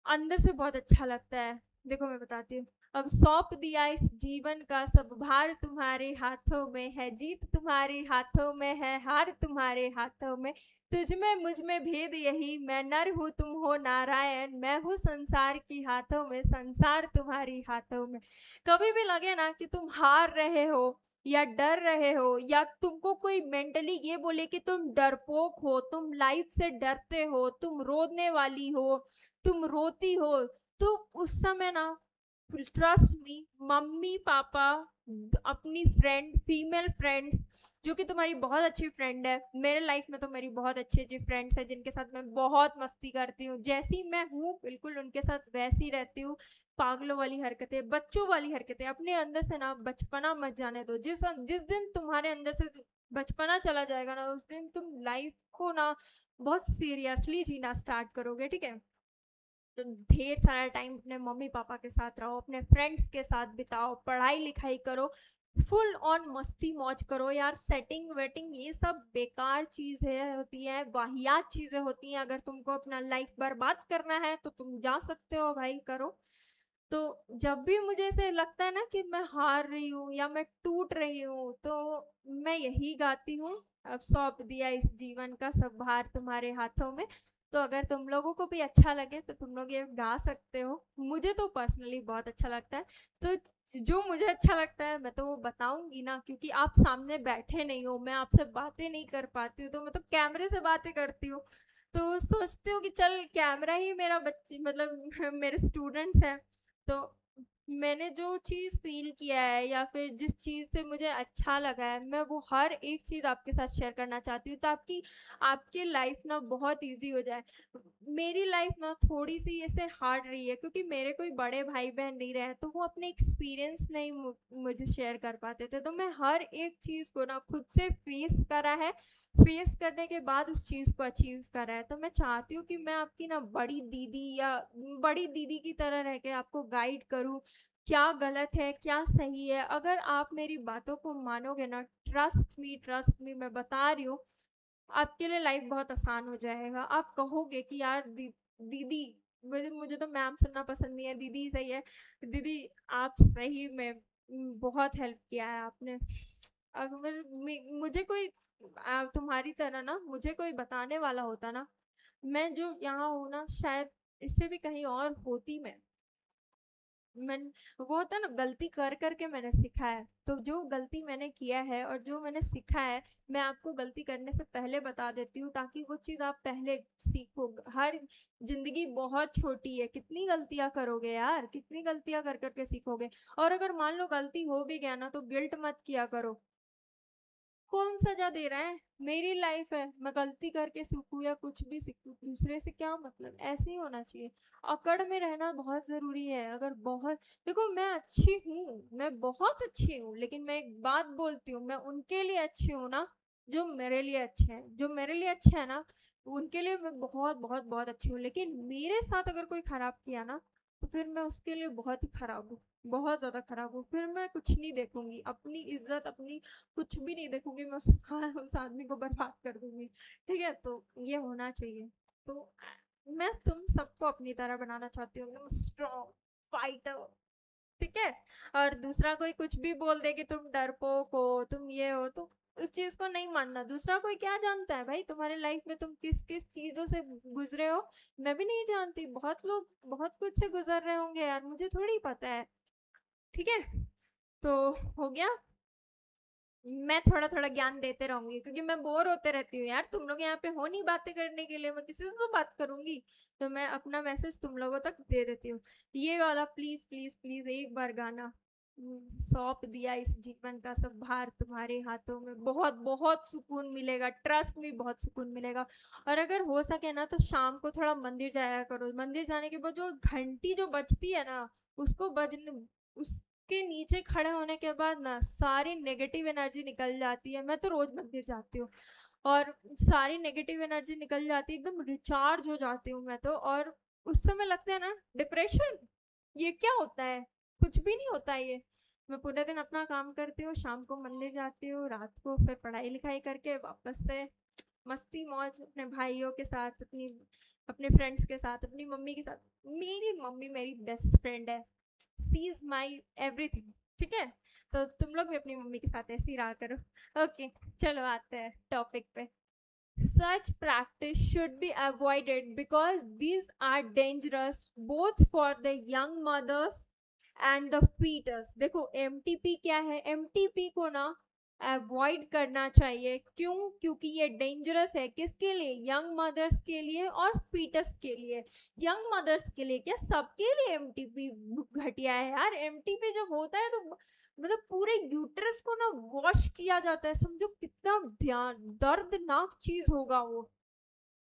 अंदर से बहुत अच्छा लगता है। देखो मैं बताती हूँ। अब सौंप दिया इस जीवन का सब भार तुम्हारे हाथों में है, जीत तुम्हारे हाथों में है, हार तुम्हारे हाथों में, तुझ में मुझ में भेद यही, मैं नर हूँ तुम हो नारायण, मैं हूँ संसार की हाथों में, संसार तुम्हारी हाथों में। कभी भी लगे ना कि तुम हार रहे हो या डर रहे हो या तुमको कोई मेंटली ये बोले कि तुम डरपोक हो, तुम लाइफ से डरते हो, तुम रोने वाली हो, तुम रोती हो, तो उस समय ना ट्रस्ट मी, मम्मी पापा, अपनी फ्रेंड, फीमेल फ्रेंड्स जो कि तुम्हारी बहुत अच्छी फ्रेंड है, मेरे लाइफ में तो मेरी बहुत अच्छी अच्छी फ्रेंड्स है जिनके साथ मैं बहुत मस्ती करती हूँ, जैसी मैं हूँ बिल्कुल उनके साथ वैसी रहती हूँ। पागलों वाली हरकतें, बच्चों वाली हरकतें अपने अंदर से ना बचपना मत जाने दो। जिस जिस दिन तुम्हारे अंदर से बचपना चला जाएगा ना उस दिन तुम लाइफ को ना बहुत सीरियसली जीना स्टार्ट करोगे। ठीक है, तो ढेर सारा टाइम अपने मम्मी पापा के साथ रहो, अपने फ्रेंड्स के साथ बिताओ, पढ़ाई लिखाई करो, फुल ऑन मस्ती मौज करो यार। सेटिंग वेटिंग ये सब बेकार चीज है, होती है, वाहियात चीजें होती हैं। अगर तुमको अपना लाइफ बर्बाद करना है तो तुम जा सकते हो भाई, करो। तो जब भी मुझे ऐसे लगता है ना कि मैं हार रही हूँ या मैं टूट रही हूँ, तो मैं यही गाती हूँ, अब सौंप दिया इस जीवन का सब भार तुम्हारे हाथों में। तो अगर तुम लोगों को भी अच्छा लगे तो तुम लोग ये गा सकते हो। मुझे तो पर्सनली बहुत अच्छा लगता है। तो जो मुझे अच्छा लगता है मैं तो वो बताऊंगी ना, क्योंकि आप सामने बैठे नहीं हो, मैं आपसे बातें नहीं कर पाती हूँ, तो मैं तो कैमरे से बातें करती हूँ। तो सोचती हूँ कि चल कैमरा ही मेरा बच्चे मतलब मेरे स्टूडेंट्स हैं। तो मैंने जो चीज़ फील किया है या फिर जिस चीज़ से मुझे अच्छा लगा है, मैं वो हर एक चीज़ आपके साथ शेयर करना चाहती हूँ, ताकि आपकी लाइफ ना बहुत इजी हो जाए। मेरी लाइफ ना थोड़ी सी ऐसे हार्ड रही है, क्योंकि मेरे कोई बड़े भाई बहन नहीं रहे, तो वो अपने एक्सपीरियंस नहीं मुझे शेयर कर पाते थे। तो मैं हर एक चीज़ को ना खुद से फेस करा है, फेस करने के बाद उस चीज़ को अचीव करा है। तो मैं चाहती हूँ कि मैं आपकी ना बड़ी दीदी या बड़ी दीदी की तरह रह के आपको गाइड करूँ, क्या गलत है क्या सही है। अगर आप मेरी बातों को मानोगे ना, ट्रस्ट मी, मैं बता रही हूँ, आपके लिए लाइफ बहुत आसान हो जाएगा। आप कहोगे कि यार दीदी, मुझे तो मैम सुनना पसंद नहीं है, दीदी ही सही है। दीदी आप सही में बहुत हेल्प किया है आपने। अगर मुझे कोई तुम्हारी तरह ना मुझे कोई बताने वाला होता ना, मैं जो यहाँ हूँ ना, शायद इससे भी कहीं और होती मैं। वो होता है ना, गलती कर करके मैंने सीखा है। तो जो गलती मैंने किया है और जो मैंने सीखा है, मैं आपको गलती करने से पहले बता देती हूँ, ताकि वो चीज़ आप पहले सीखो। हर जिंदगी बहुत छोटी है, कितनी गलतियां करोगे यार, कितनी गलतियां कर करके सीखोगे। और अगर मान लो गलती हो भी गया ना, तो गिल्ट मत किया करो। कौन सजा दे रहा है, मेरी लाइफ है, मैं गलती करके सीखूं या कुछ भी सीखूं, दूसरे से क्या मतलब। ऐसे ही होना चाहिए। अकड़ में रहना बहुत जरूरी है। अगर बहुत, देखो मैं अच्छी हूँ, मैं बहुत अच्छी हूँ, लेकिन मैं एक बात बोलती हूँ, मैं उनके लिए अच्छी हूँ ना जो मेरे लिए अच्छे हैं। जो मेरे लिए अच्छे है ना, उनके लिए मैं बहुत बहुत बहुत अच्छी हूँ। लेकिन मेरे साथ अगर कोई खराब किया ना, तो फिर मैं उसके लिए बहुत ही खराब हूँ, बहुत ज्यादा खराब हूँ। फिर मैं कुछ नहीं देखूंगी, अपनी इज्जत अपनी कुछ भी नहीं देखूंगी, मैं उस आदमी को बर्बाद कर दूंगी। ठीक है, तो ये होना चाहिए। तो मैं तुम सबको अपनी तरह बनाना चाहती हूँ, एकदम स्ट्रॉन्ग फाइटर। ठीक है। और दूसरा कोई कुछ भी बोल दे कि तुम डरपोक हो, तुम ये हो, तो उस चीज को नहीं मानना। दूसरा कोई क्या जानता है भाई तुम्हारे लाइफ में तुम किस किस चीजों से गुजरे हो। मैं भी नहीं जानती, बहुत लोग बहुत कुछ से गुजर रहे होंगे यार, मुझे थोड़ी पता है। ठीक है। तो हो गया। मैं थोड़ा थोड़ा ज्ञान देते रहूंगी, क्योंकि मैं बोर होते रहती हूँ यार, तुम लोग यहाँ पे हो नहीं बातें करने के लिए, मैं किसी से तो बात करूंगी। तो मैं अपना मैसेज तुम लोगों तक दे देती हूँ। ये वाला प्लीज प्लीज प्लीज एक बार गाना। सौंप दिया इस जीवन का सब भार तुम्हारे हाथों में, बहुत बहुत सुकून मिलेगा, ट्रस्ट में बहुत सुकून मिलेगा। और अगर हो सके ना, तो शाम को थोड़ा मंदिर जाया करो। मंदिर जाने के बाद जो घंटी जो बजती है ना, उसको बजने उस के नीचे खड़े होने के बाद ना सारी नेगेटिव एनर्जी निकल जाती है। मैं तो रोज मंदिर जाती हूँ, और सारी नेगेटिव एनर्जी निकल जाती है, एकदम रिचार्ज हो जाती हूँ मैं तो। और उस समय लगता है ना डिप्रेशन, ये क्या होता है, कुछ भी नहीं होता है ये। मैं पूरे दिन अपना काम करती हूँ, शाम को मंदिर जाती हूँ, रात को फिर पढ़ाई लिखाई करके वापस से मस्ती मौज अपने भाइयों के साथ, अपने फ्रेंड्स के साथ, अपनी मम्मी के साथ। मेरी मम्मी मेरी बेस्ट फ्रेंड है, सी इज माई एवरीथिंग। ठीक है। तो तुम लोग भी अपनी मम्मी के साथ ऐसे ही रहा करो। ओके, चलो आते हैं टॉपिक पे। Such practice should be avoided because these are dangerous both for the young mothers and the fetus। देखो एमटीपी क्या है, एमटीपी को ना अवॉइड करना चाहिए। क्यों? क्योंकि ये डेंजरस है, किसके लिए? यंग मदर्स के लिए और फीटस के लिए। यंग मदर्स के लिए क्या, सबके लिए एमटीपी घटिया है यार। एमटीपी जब होता है तो मतलब पूरे यूट्रस को ना वॉश किया जाता है, समझो कितना ध्यान दर्दनाक चीज होगा वो।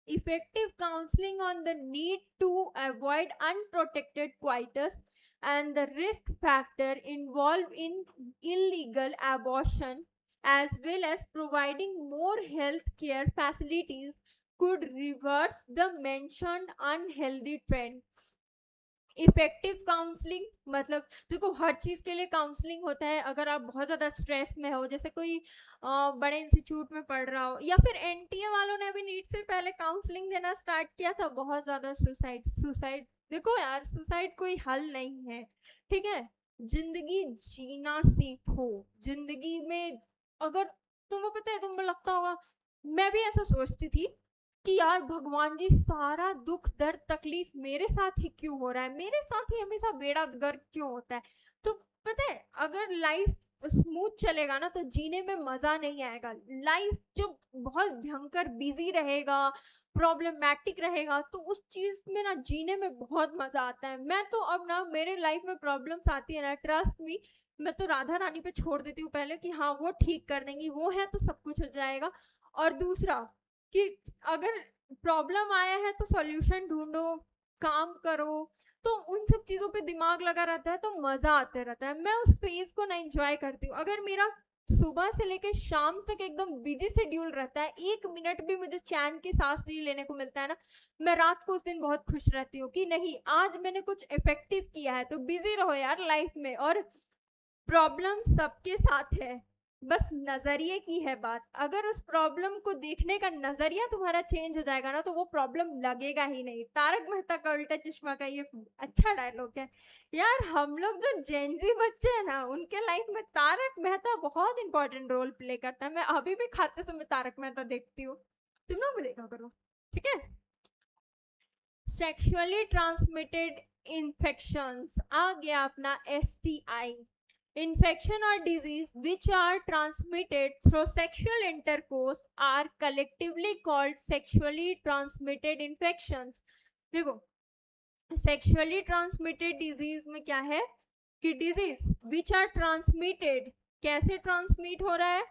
Effective counseling on the need to avoid unprotected coitus and the risk factor involved in illegal abortion, as well as providing more health care facilities, could reverse the mentioned unhealthy trend। Effective counselling मतलब देखो हर चीज के लिए counselling होता है। अगर आप बहुत ज्यादा स्ट्रेस में हो, जैसे कोई बड़े इंस्टीट्यूट में पढ़ रहा हो, या फिर एनटीए वालों ने भी नीट से पहले काउंसलिंग देना स्टार्ट किया था, बहुत ज्यादा सुसाइड सुसाइड देखो यार, सुसाइड कोई हल नहीं है, ठीक है। जिंदगी जीना सीखो। जिंदगी में अगर तुम्हें पता है, तुम्हें लगता होगा, मैं भी ऐसा सोचती थी कि यार भगवान जी सारा दुख दर्द तकलीफ मेरे साथ ही क्यों हो रहा है, मेरे साथ ही हमेशा बेड़ा गर्क क्यों होता है। तो पता है अगर लाइफ स्मूथ चलेगा ना तो जीने में मजा नहीं आएगा। लाइफ जब बहुत भयंकर बिजी रहेगा, प्रॉब्लमेटिक रहेगा, तो उस चीज में ना जीने में बहुत मजा आता है। मैं तो अब ना मेरे लाइफ में प्रॉब्लम्स आती है ना, ट्रस्ट मी, मैं तो राधा रानी पे छोड़ देती हूँ पहले कि हाँ वो ठीक कर देंगी, वो है तो सब कुछ हो जाएगा। और दूसरा कि अगर प्रॉब्लम आया है तो सॉल्यूशन ढूंढो, काम करो, तो उन सब चीजों पे दिमाग लगा रहता है तो मजा आते रहता है। मैं उस फेज को ना एंजॉय करती हूँ। अगर मेरा सुबह से लेकर शाम तक एकदम बिजी शेड्यूल रहता है, एक मिनट भी मुझे चैन की सांस नहीं लेने को मिलता है ना, मैं रात को उस दिन बहुत खुश रहती हूँ कि नहीं आज मैंने कुछ इफेक्टिव किया है। तो बिजी रहो यार लाइफ में। और प्रॉब्लम सबके साथ है, बस नजरिए की है बात। अगर उस प्रॉब्लम को देखने का नजरिया तुम्हारा चेंज हो जाएगा ना तो वो प्रॉब्लम लगेगा ही नहीं। तारक मेहता का उल्टा चश्मा का ये अच्छा डायलॉग है यार। हम लोग जो जेनजी बच्चे हैं ना, उनके लाइफ में तारक मेहता बहुत इंपॉर्टेंट रोल प्ले करता है। मैं अभी भी खाते समय तारक मेहता देखती हूँ, तुम लोग भी देखा करो, ठीक है। सेक्सुअली ट्रांसमिटेड इन्फेक्शंस आ गया अपना STI, infection or disease which are transmitted through sexual intercourse are collectively called sexually transmitted infections। देखो सेक्सुअली ट्रांसमिटेड डिजीज में क्या है कि डिजीज विच आर ट्रांसमिटेड, कैसे ट्रांसमिट हो रहा है,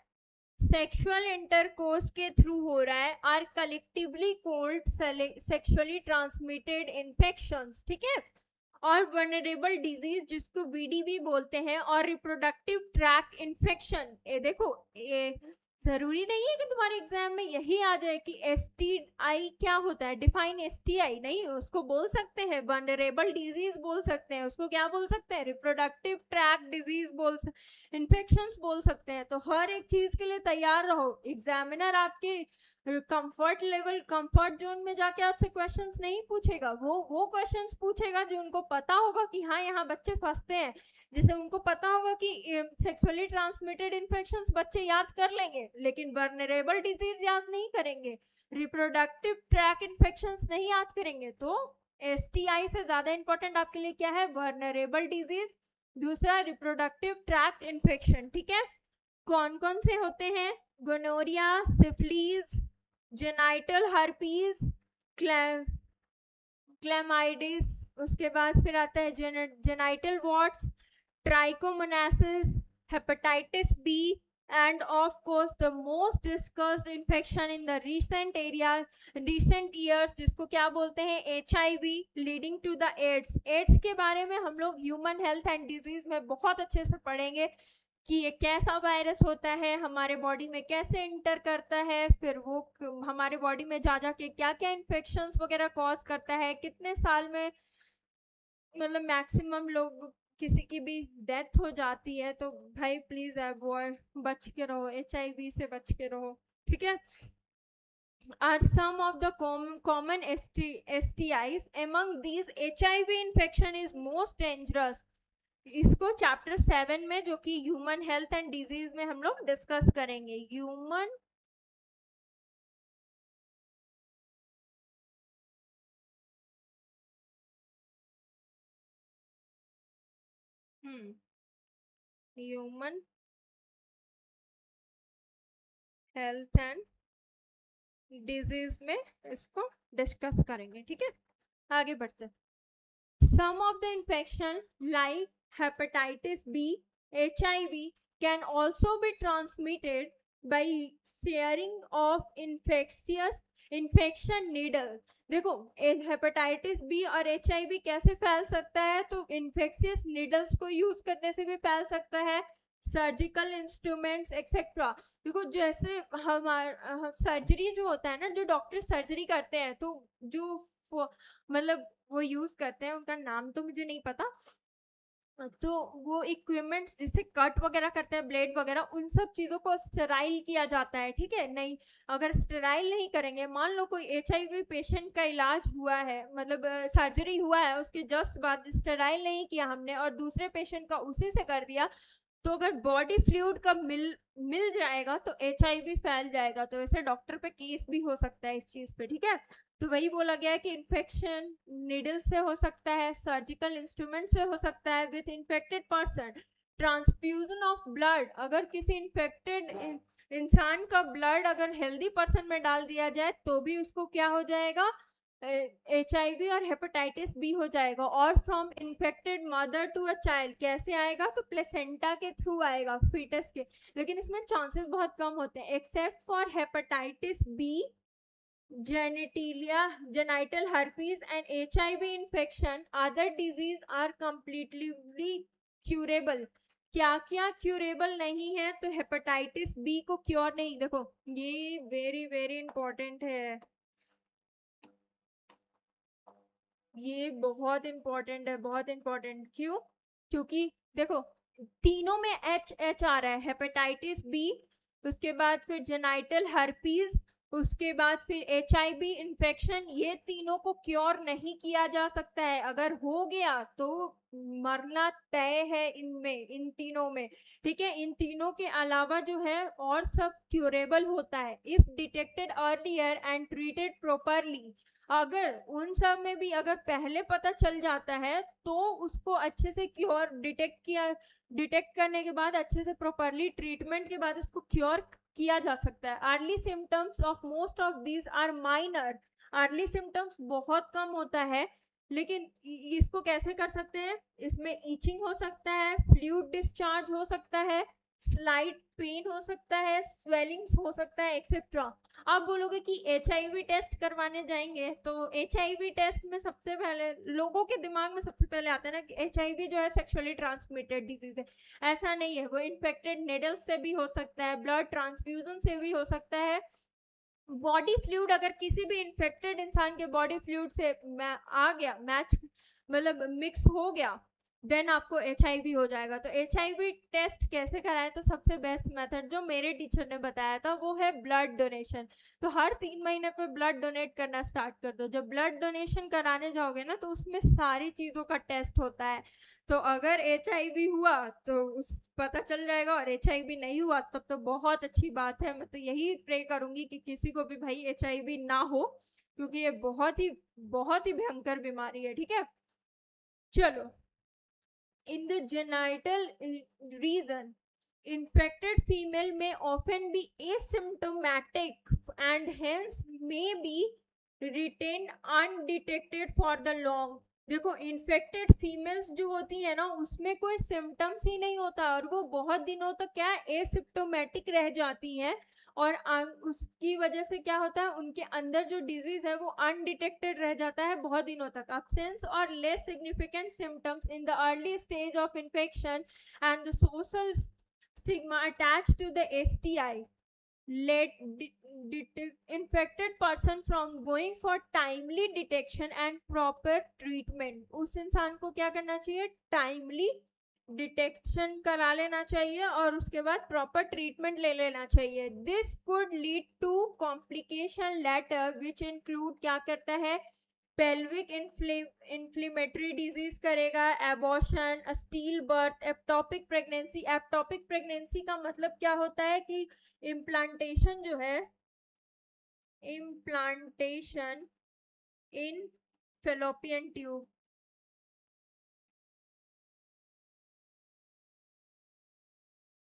सेक्सुअल इंटरकोर्स के थ्रू हो रहा है, are collectively called sexually transmitted infections, ठीक है। और वनरेबल डिजीज जिसको VDB बोलते हैं, और रिप्रोडक्टिव ट्रैक इन्फेक्शन। ये देखो ये जरूरी नहीं है कि तुम्हारे एग्जाम में यही आ जाए कि STI क्या होता है, डिफाइन STI नहीं, उसको बोल सकते हैं वनरेबल डिजीज बोल सकते हैं, उसको क्या बोल सकते हैं, रिप्रोडक्टिव ट्रैक डिजीज इन्फेक्शंस बोल सकते हैं। तो हर एक चीज के लिए तैयार रहो। एग्जामिनर आपके कंफर्ट लेवल, कंफर्ट जोन में जाके आपसे क्वेश्चंस नहीं पूछेगा, वो क्वेश्चंस पूछेगा जो उनको पता होगा कि हाँ यहाँ बच्चे फंसते हैं। जैसे उनको पता होगा कि सेक्सुअली ट्रांसमिटेड इन्फेक्शंस बच्चे याद कर लेंगे लेकिन वल्नरेबल डिजीज याद नहीं करेंगे, रिप्रोडक्टिव ट्रैक इन्फेक्शंस नहीं याद करेंगे। तो STI से ज्यादा इंपॉर्टेंट आपके लिए क्या है, वल्नरेबल डिजीज, दूसरा रिप्रोडक्टिव ट्रैक इन्फेक्शन, ठीक है। कौन कौन से होते हैं, gonorrhoea, syphilis, genital herpes, chlamydia, उसके बाद फिर आता है genital warts, trichomoniasis, hepatitis B, and of course the most discussed infection in the recent years जिसको क्या बोलते हैं, HIV leading to the AIDS। AIDS के बारे में हम लोग ह्यूमन हेल्थ एंड डिजीज में बहुत अच्छे से पढ़ेंगे कि ये कैसा वायरस होता है, हमारे बॉडी में कैसे इंटर करता है, फिर वो हमारे बॉडी में जा जाके क्या क्या इन्फेक्शंस वगैरह कॉज करता है, कितने साल में मतलब मैक्सिमम लोग किसी की भी डेथ हो जाती है। तो भाई प्लीज अवॉइड, बच के रहो, HIV से बच के रहो, ठीक है। Are some of the common STIs, among these HIV infection is most dangerous। इसको चैप्टर 7 में जो कि ह्यूमन हेल्थ एंड डिजीज में हम लोग डिस्कस करेंगे। Human human health and disease में इसको डिस्कस करेंगे, ठीक है। आगे बढ़ते। Some of the infection like hepatitis B, HIV can also be transmitted by sharing of infectious infection needle। देखो हेपेटाइटिस B और HIV कैसे फैल सकता है, तो इन्फेक्शियस नीडल्स को यूज करने से भी फैल सकता है, सर्जिकल इंस्ट्रूमेंट्स एक्सेट्रा। देखो जैसे हमारा सर्जरी जो होता है ना, जो डॉक्टर सर्जरी करते हैं, तो जो मतलब वो यूज करते हैं, उनका नाम तो मुझे नहीं पता। तो वो इक्विपमेंट्स जिससे कट वगैरह करते हैं, ब्लेड वगैरह, उन सब चीजों को स्टेराइल किया जाता है, ठीक है। नहीं, अगर स्टेराइल नहीं करेंगे, मान लो कोई HIV पेशेंट का इलाज हुआ है, मतलब सर्जरी हुआ है, उसके जस्ट बाद स्टेराइल नहीं किया हमने और दूसरे पेशेंट का उसी से कर दिया, तो अगर बॉडी फ्लूइड का मिल जाएगा तो HIV फैल जाएगा, तो ऐसे डॉक्टर पे केस भी हो सकता है इस चीज पे, ठीक है। तो वही बोला गया है कि इन्फेक्शन नीडल से हो सकता है, सर्जिकल इंस्ट्रूमेंट से हो सकता है with infected person, transfusion of blood, अगर किसी इन्फेक्टेड इंसान का ब्लड अगर हेल्दी पर्सन में डाल दिया जाए तो भी उसको क्या हो जाएगा, HIV और हेपेटाइटिस बी हो जाएगा। और from infected mother to a child कैसे आएगा, तो प्लेसेंटा के थ्रू आएगा, फीटस के, लेकिन इसमें चांसेस बहुत कम होते हैं। Except for hepatitis B, genitalia, genital herpes and HIV infection, other disease are completely curable। क्या क्या क्यूरेबल नहीं है, तो हेपेटाइटिस बी को क्योर नहीं, देखो ये वेरी वेरी इंपॉर्टेंट है, ये बहुत इंपॉर्टेंट है, बहुत इंपॉर्टेंट। क्यों, क्योंकि देखो तीनों में एच एच आ रहा है, हेपेटाइटिस बी, उसके बाद फिर जेनाइटल हर्पीज, उसके बाद फिर HIV इन्फेक्शन, ये तीनों को क्योर नहीं किया जा सकता है, अगर हो गया तो मरना तय है इनमें, इन तीनों में, ठीक है। इन तीनों के अलावा जो है और सब क्यूरेबल होता है if detected earlier and treated properly. अगर उन सब में भी अगर पहले पता चल जाता है तो उसको अच्छे से क्योर डिटेक्ट करने के बाद अच्छे से प्रॉपरली ट्रीटमेंट के बाद इसको क्योर किया जा सकता है। Early symptoms of most of these are minor, early symptoms बहुत कम होता है, लेकिन इसको कैसे कर सकते हैं, इसमें ईचिंग हो सकता है, फ्लूइड डिस्चार्ज हो सकता है, स्लाइट पेन हो सकता है, स्वेलिंग्स हो सकता है, एक्सेट्रा। आप बोलोगे कि HIV टेस्ट करवाने जाएंगे, तो HIV टेस्ट में सबसे पहले लोगों के दिमाग में सबसे पहले आता है ना कि HIV जो है सेक्सुअली ट्रांसमिटेड डिजीज है। ऐसा नहीं है, वो इन्फेक्टेड नेडल से भी हो सकता है, ब्लड ट्रांसफ्यूजन से भी हो सकता है, बॉडी फ्लूइड अगर किसी भी इन्फेक्टेड इंसान के बॉडी फ्लूइड से आ गया, मैच मतलब मिक्स हो गया, देन आपको HIV हो जाएगा। तो HIV टेस्ट कैसे कराए, तो सबसे बेस्ट मेथड जो मेरे टीचर ने बताया था वो है ब्लड डोनेशन। तो हर 3 महीने पे ब्लड डोनेट करना स्टार्ट कर दो। जब ब्लड डोनेशन कराने जाओगे ना तो उसमें सारी चीज़ों का टेस्ट होता है, तो अगर HIV हुआ तो उस पता चल जाएगा, और HIV नहीं हुआ तब तो बहुत अच्छी बात है। मैं तो यही प्रे करूंगी कि किसी को भी भाई HIV ना हो, क्योंकि ये बहुत ही भयंकर बीमारी है, ठीक है। चलो, in the genital region, infected female may often be asymptomatic and hence may be retained undetected for the long। देखो इन्फेक्टेड फीमेल्स जो होती है ना उसमें कोई सिम्टम्स ही नहीं होता और वो बहुत दिनों तक क्या एसिम्प्टोमेटिक रह जाती हैं, और उसकी वजह से क्या होता है, उनके अंदर जो डिजीज है वो अनडिटेक्टेड रह जाता है बहुत दिनों तक। absence or less significant symptoms in the early stage of infection and the social stigma attached to the STI let infected person from going for timely detection and proper treatment। उस इंसान को क्या करना चाहिए, टाइमली डिटेक्शन करा लेना चाहिए और उसके बाद प्रॉपर ट्रीटमेंट ले लेना चाहिए। This could lead to complication later which include क्या करता है, पेल्विक इन्फ्लेमेटरी डिजीज करेगा, abortion, still birth, ectopic pregnancy. Ectopic pregnancy का मतलब क्या होता है कि इम्प्लांटेशन जो है, implantation in fallopian tube,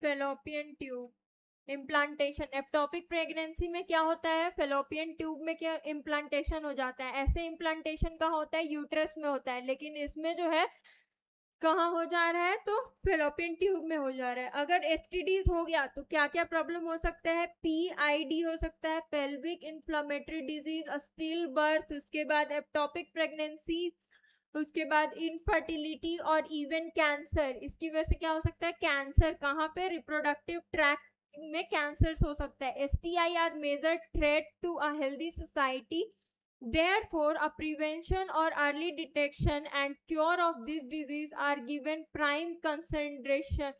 fallopian tube implantation. Ectopic pregnancy में क्या होता है, फेलोपियन ट्यूब में क्या इम्प्लांटेशन हो जाता है। ऐसे इम्प्लांटेशन का होता है यूट्रस में होता है, लेकिन इसमें जो है कहाँ हो जा रहा है, तो फेलोपियन ट्यूब में हो जा रहा है। अगर STDs हो गया तो क्या क्या प्रॉब्लम हो सकता है, PID हो सकता है, pelvic inflammatory disease, steel birth, उसके बाद एप्टॉपिक प्रेगनेंसी, उसके बाद इनफर्टिलिटी और इवन कैंसर। इसकी वजह से क्या हो सकता है, कैंसर कहाँ पे, रिप्रोडक्टिव ट्रैक्ट में कैंसर हो सकता है। STI are major threat to a healthy society Therefore, a prevention or early detection and cure of this disease are given prime consideration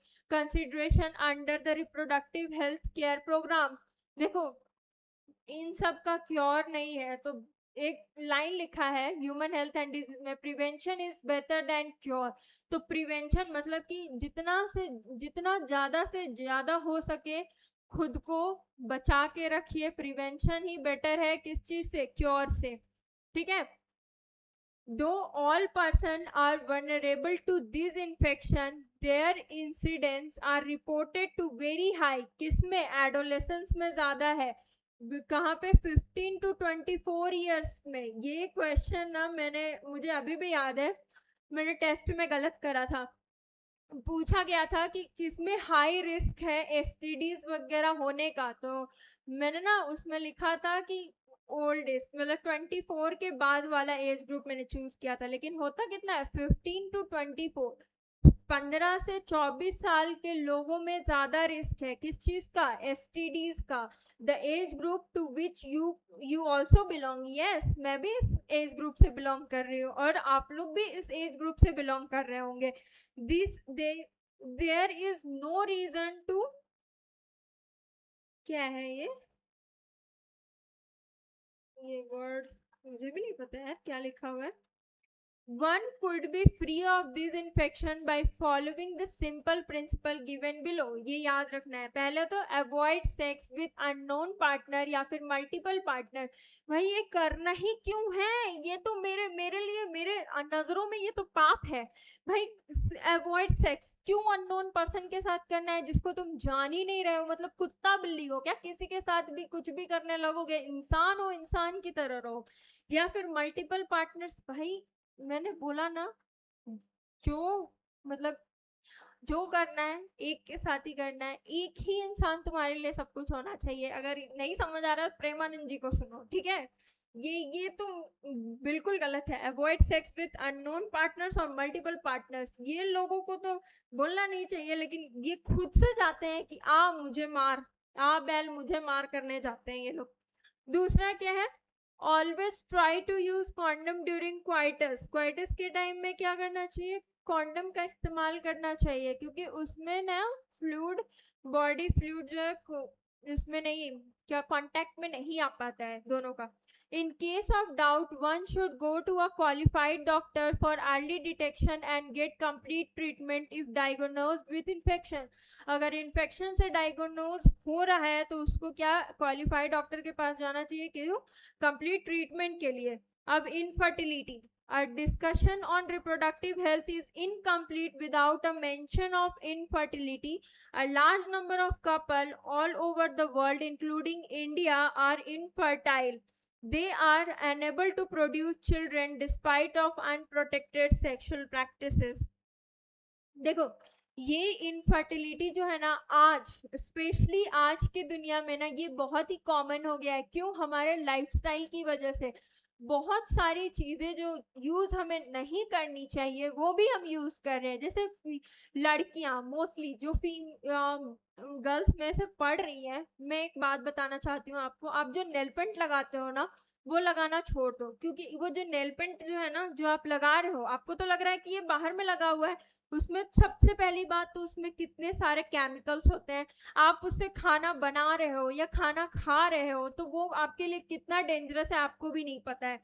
under the reproductive health care program. देखो, इन सब का cure नहीं है, तो एक लाइन लिखा है human health and disease में, prevention is better than cure. तो प्रिवेंशन मतलब कि जितना ज्यादा से ज्यादा हो सके खुद को बचा के रखिए, प्रिवेंशन ही बेटर है किस चीज से, क्योर से, ठीक है। Though all persons are vulnerable to this infection, their incidence are reported to very high। किसमें, adolescence में ज्यादा है, कहाँ पे, 15 to 24 years में। ये क्वेश्चन ना मुझे अभी भी याद है, मैंने टेस्ट में गलत करा था, पूछा गया था कि किसमें हाई रिस्क है एसटीडीज वगैरह होने का, तो मैंने ना उसमें लिखा था कि ओल्ड एज, मतलब 24 के बाद वाला एज ग्रुप मैंने चूज किया था, लेकिन होता कितना है, 15 to 24, 15 से 24 साल के लोगों में ज्यादा रिस्क है किस चीज का, एसटीडीज का। The age group to which you also belong, yes मैं भी इस एज ग्रुप से बिलोंग कर रही हूँ और आप लोग भी इस एज ग्रुप से बिलोंग कर रहे होंगे। This they there is no reason to, क्या है ये वर्ड मुझे भी नहीं पता है क्या लिखा हुआ है। One could be free of this infection by following the simple principle given below। ये याद रखना है, पहले तो avoid sex with unknown partner या फिर multiple partner। भाई ये करना ही क्यों है, ये तो मेरे मेरे लिए, मेरे नजरों में ये तो पाप है भाई। अवॉइड सेक्स क्यों अननोन पर्सन के साथ करना है जिसको तुम जान ही नहीं रहे हो, मतलब कुत्ता बिल्ली हो क्या, किसी के साथ भी कुछ भी करने लगोगे, इंसान हो इंसान की तरह रहो। या फिर मल्टीपल पार्टनर्स, भाई मैंने बोला ना, जो मतलब जो करना है एक के साथ ही करना है, एक ही इंसान तुम्हारे लिए सब कुछ होना चाहिए। अगर नहीं समझ आ रहा प्रेमानंद जी को सुनो, ठीक है। ये तो बिल्कुल गलत है। Avoid sex with unknown partners और मल्टीपल पार्टनर्स, ये लोगों को तो बोलना नहीं चाहिए, लेकिन ये खुद से जाते हैं कि आ मुझे मार, आ बैल मुझे मार करने जाते हैं ये लोग। दूसरा क्या है, always try to use condom during coitus. Coitus के टाइम में क्या करना चाहिए, कॉन्डम का इस्तेमाल करना चाहिए, क्योंकि उसमें ना फ्लूइड, बॉडी फ्लूइड जो है इसमें नहीं, क्या कांटेक्ट में नहीं आ पाता है दोनों का। In case of doubt, one should go to a qualified doctor for early detection and get complete treatment if diagnosed with infection। अगर इन्फेक्शन से डायग्नोज हो रहा है तो उसको क्या, क्वालिफाइड डॉक्टर के पास जाना चाहिए, क्यों, कंप्लीट ट्रीटमेंट के लिए। अब infertility, a discussion on reproductive health is incomplete without a mention of infertility। A large number of couples all over the world including India are infertile। They are unable to produce children despite of unprotected sexual practices। देखो, ये infertility जो है ना, आज specially आज की दुनिया में ना ये बहुत ही कॉमन हो गया है। क्यों, हमारे लाइफस्टाइल की वजह से बहुत सारी चीजें जो यूज हमें नहीं करनी चाहिए वो भी हम यूज कर रहे हैं। जैसे लड़कियां मोस्टली जो गर्ल्स में से पढ़ रही हैं, मैं एक बात बताना चाहती हूँ आपको, आप जो नेल पेंट लगाते हो ना वो लगाना छोड़ दो, क्योंकि वो जो नेल पेंट जो है ना जो आप लगा रहे हो, आपको तो लग रहा है कि ये बाहर में लगा हुआ है, उसमें सबसे पहली बात तो उसमें कितने सारे केमिकल्स होते हैं। आप उससे खाना बना रहे हो या खाना खा रहे हो तो वो आपके लिए कितना डेंजरस है आपको भी नहीं पता है।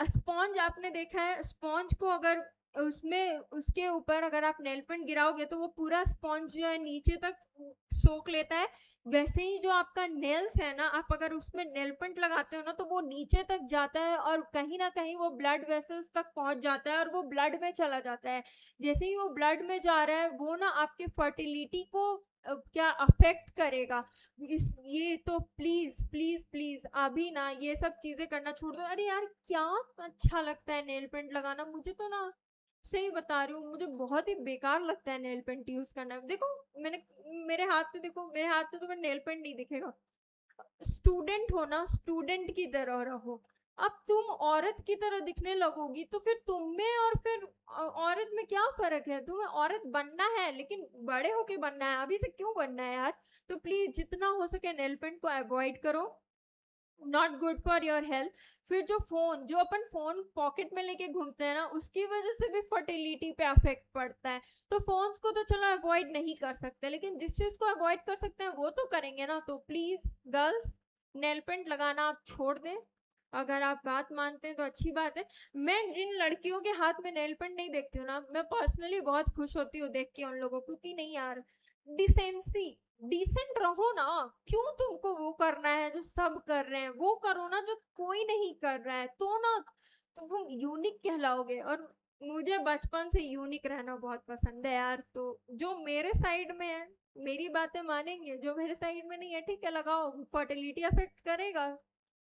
स्पॉन्ज आपने देखा है, स्पॉन्ज को अगर उसमें उसके ऊपर अगर आप नेल पेंट गिराओगे तो वो पूरा स्पॉन्ज जो है नीचे तक सोख लेता है। वैसे ही जो आपका नेल्स है ना, आप अगर उसमें नेल पेंट लगाते हो ना तो वो नीचे तक जाता है और कहीं ना कहीं वो ब्लड वेसल्स तक पहुंच जाता है और वो ब्लड में चला जाता है। जैसे ही वो ब्लड में जा रहा है वो ना आपके फर्टिलिटी को क्या अफेक्ट करेगा। ये तो प्लीज प्लीज प्लीज अभी ना ये सब चीजें करना छोड़ दो। अरे यार क्या अच्छा लगता है नेल पेंट लगाना, मुझे तो ना सही बता रही हूँ, मुझे बहुत ही बेकार लगता है नेल पेंट यूज करना। देखो मैंने, मेरे हाथ पे देखो, मेरे हाथ पे तो मैं नेल पेंट नहीं दिखेगा। स्टूडेंट हो ना, स्टूडेंट की तरह रहो। अब तुम औरत की तरह दिखने लगोगी तो फिर तुम में और फिर औरत में क्या फर्क है। तुम्हें औरत बनना है लेकिन बड़े होके बनना है, अभी से क्यों बनना है यार। तो प्लीज जितना हो सके नेल पेंट को अवॉइड करो। Not good for your health. फिर जो अपन फोन पॉकेट में लेके घूमते हैं ना, उसकी वजह से भी फर्टिलिटी पे अफेक्ट पड़ता है। तो फोन्स को तो चलो अवॉइड नहीं कर सकते, लेकिन जिस चीज को अवॉइड कर सकते हैं वो तो करेंगे ना। तो प्लीज गर्ल्स, नेल पेंट लगाना आप छोड़ दें। अगर आप बात मानते हैं तो अच्छी बात है। मैं जिन लड़कियों के हाथ में नेल पेंट नहीं देखती हूँ ना, मैं पर्सनली बहुत खुश होती हूँ देख के उन लोगों को, कि नहीं यार, डिसेंसी, डिसेंट रहो ना। क्यों तुमको वो करना है जो सब कर रहे हैं? वो करो ना जो कोई नहीं कर रहा है, तो ना तुम यूनिक कहलाओगे। और मुझे बचपन से यूनिक रहना बहुत पसंद है यार। तो जो मेरे साइड में है, मेरी बातें मानेंगे, जो मेरे साइड में नहीं है, ठीक है लगाओ, फर्टिलिटी अफेक्ट करेगा,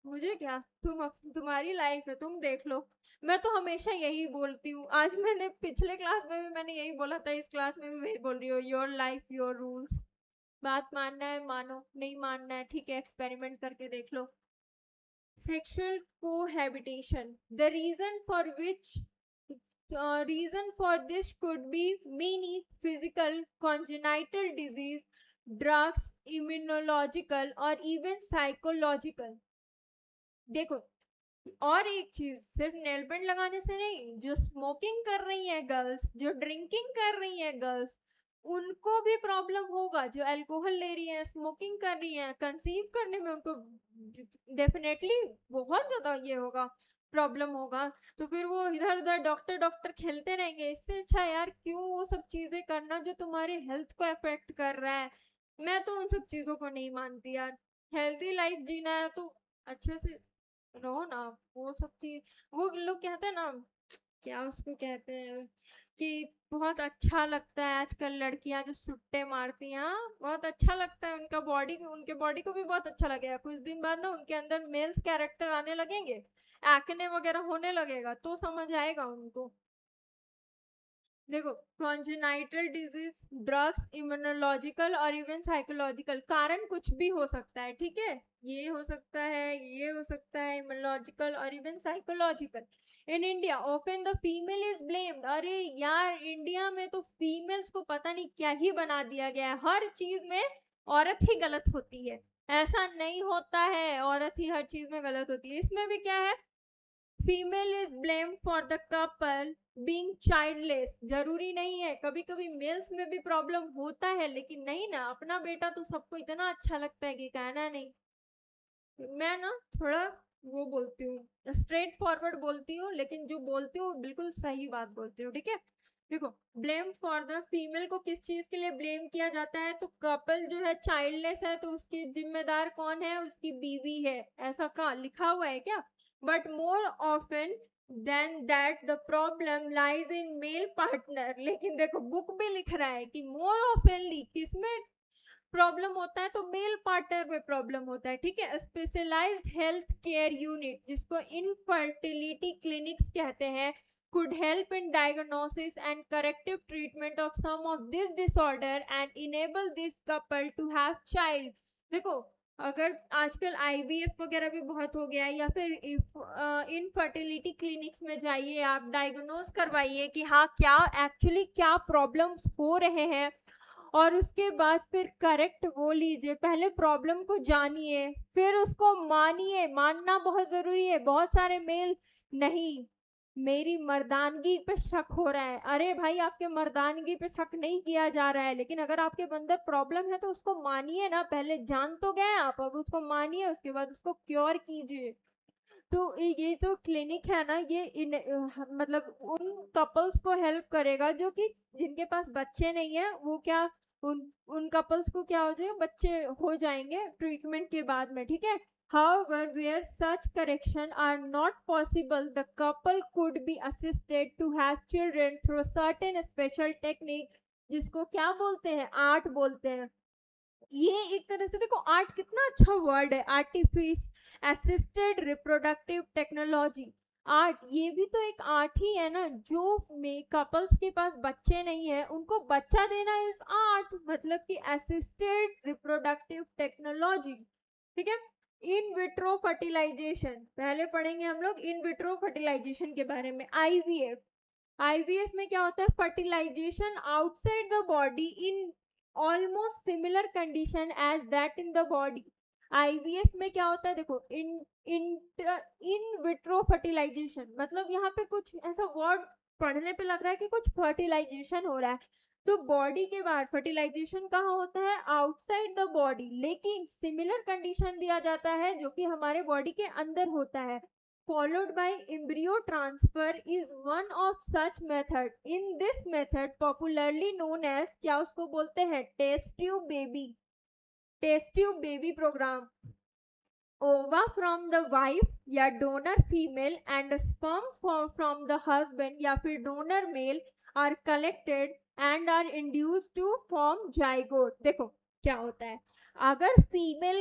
मुझे क्या। तुम्हारी लाइफ है, तुम देख लो। मैं तो हमेशा यही बोलती हूँ, आज मैंने पिछले क्लास में भी मैंने यही बोला था, इस क्लास में भी वही बोल रही हूँ, योर लाइफ योर रूल्स। बात मानना है मानो, नहीं मानना है ठीक है, एक्सपेरिमेंट करके देख लो। Sexual cohabitation. The reason for this could be many physical, congenital disease, drugs, immunological, or even psychological. देखो, और एक चीज, सिर्फ नेल पेंट लगाने से नहीं, जो स्मोकिंग कर रही है गर्ल्स, जो ड्रिंकिंग कर रही है गर्ल्स, उनको भी प्रॉब्लम होगा। जो अल्कोहल ले रही है, स्मोकिंग कर रही है, कंसीव करने में उनको डेफिनेटली बहुत ज्यादा ये होगा, प्रॉब्लम होगा। तो फिर वो इधर उधर डॉक्टर डॉक्टर खेलते रहेंगे। इससे अच्छा यार क्यों वो सब चीजें करना जो तुम्हारे हेल्थ को अफेक्ट कर रहा है। मैं तो उन सब चीजों को नहीं मानती यार। हेल्थी लाइफ जीना है तो अच्छे से रहो ना। वो सब चीज, वो लोग कहते हैं ना, क्या उसको कहते हैं, कि बहुत अच्छा लगता है आजकल लड़कियां जो सुट्टे मारती हैं, हाँ, बहुत अच्छा लगता है उनका बॉडी, उनके बॉडी को भी बहुत अच्छा लगेगा। कुछ दिन बाद ना उनके अंदर मेल्स कैरेक्टर आने लगेंगे, एक्ने वगैरह होने लगेगा, तो समझ आएगा उनको। देखो, कॉन्जेनाइटल डिजीज, ड्रग्स, इम्यूनोलॉजिकल और इवन साइकोलॉजिकल कारण कुछ भी हो सकता है, ठीक है। ये हो सकता है, ये हो सकता है, इम्यूनोलॉजिकल और even psychological. In India often the female is blamed. अरे यार, इंडिया में तो फीमेल्स को पता नहीं क्या ही बना दिया गया है, हर चीज में औरत ही गलत होती है। ऐसा नहीं होता है, औरत ही हर चीज में गलत होती है। इसमें भी क्या है, female is blamed for the couple being childless. जरूरी नहीं है, कभी कभी मेल्स में भी प्रॉब्लम होता है, लेकिन नहीं ना, अपना बेटा तो सबको इतना अच्छा लगता है कि कहना नहीं। मैं ना थोड़ा वो बोलती हूँ, स्ट्रेट फॉरवर्ड बोलती हूँ, लेकिन जो बोलती हूँ बिल्कुल सही बात बोलती हूँ, ठीक है। देखो, ब्लेम फॉर द फीमेल को किस चीज के लिए ब्लेम किया जाता है, तो कपल जो है चाइल्डलेस है तो उसकी जिम्मेदार कौन है, उसकी बीवी है। ऐसा कहाँ लिखा हुआ है क्या? But more often than that the problem lies in male partner. लेकिन देखो, बुक भी लिख रहा है कि मोर ऑफनली किसमें प्रॉब्लम होता है, तो मेल पार्टनर में प्रॉब्लम होता है, ठीक है। स्पेशलाइज्ड हेल्थ केयर यूनिट, जिसको इनफर्टिलिटी क्लिनिक्स कहते हैं, could help in diagnosis and corrective treatment of some of this disorder and enable this couple to have child। देखो, अगर आजकल आईवीएफ वगैरह भी बहुत हो गया है, या फिर इनफर्टिलिटी क्लिनिक्स में जाइए, आप डायग्नोज करवाइए कि हाँ क्या एक्चुअली क्या प्रॉब्लम्स हो रहे हैं, और उसके बाद फिर करेक्ट वो लीजिए। पहले प्रॉब्लम को जानिए, फिर उसको मानिए। मानना बहुत जरूरी है। बहुत सारे मेल, नहीं मेरी मर्दानगी पे शक हो रहा है। अरे भाई, आपके मर्दानगी पे शक नहीं किया जा रहा है, लेकिन अगर आपके अंदर प्रॉब्लम है तो उसको मानिए ना। पहले जान तो गए आप, अब उसको मानिए, उसके बाद उसको क्योर कीजिए। तो ये जो क्लिनिक है ना, ये मतलब उन कपल्स को हेल्प करेगा जो कि जिनके पास बच्चे नहीं है, वो क्या, उन उन कपल्स को क्या हो जाएगा, बच्चे हो जाएंगे ट्रीटमेंट के बाद में, ठीक है। However, where such correction are not possible, the couple could be assisted to have children through certain special technique, जिसको क्या बोलते हैं, आर्ट बोलते हैं। ये एक तरह से देखो, आर्ट कितना अच्छा वर्ड है, आर्टिफिश असिस्टेड रिप्रोडक्टिव टेक्नोलॉजी। आर्ट, ये भी तो एक आर्ट ही है ना। जो कपल्स के पास बच्चे नहीं है उनको बच्चा देना इज आर्ट, मतलब कि असिस्टेड रिप्रोडक्टिव टेक्नोलॉजी, ठीक है। इन विट्रो फर्टिलाइजेशन, पहले पढ़ेंगे हम लोग इन विट्रो फर्टिलाइजेशन के बारे में। आईवीएफ, आईवीएफ में क्या होता है, fertilisation outside the body in almost similar condition as that in the body. IVF में क्या होता है, देखो इन विट्रो फर्टिलाइजेशन, मतलब यहाँ पे कुछ ऐसा वर्ड पढ़ने पे लग रहा है कि कुछ फर्टिलाइजेशन हो रहा है। तो बॉडी के बाहर फर्टिलाइजेशन कहाँ होता है, आउटसाइड द बॉडी, लेकिन सिमिलर कंडीशन दिया जाता है जो कि हमारे बॉडी के अंदर होता है। followed by embryo transfer is one of such method. In this method popularly known as, क्या उसको बोलते हैं, test tube baby programme, ova from the wife या donor female and sperm from the husband या फिर donor male are collected and are induced to form zygote। देखो क्या होता है, अगर फीमेल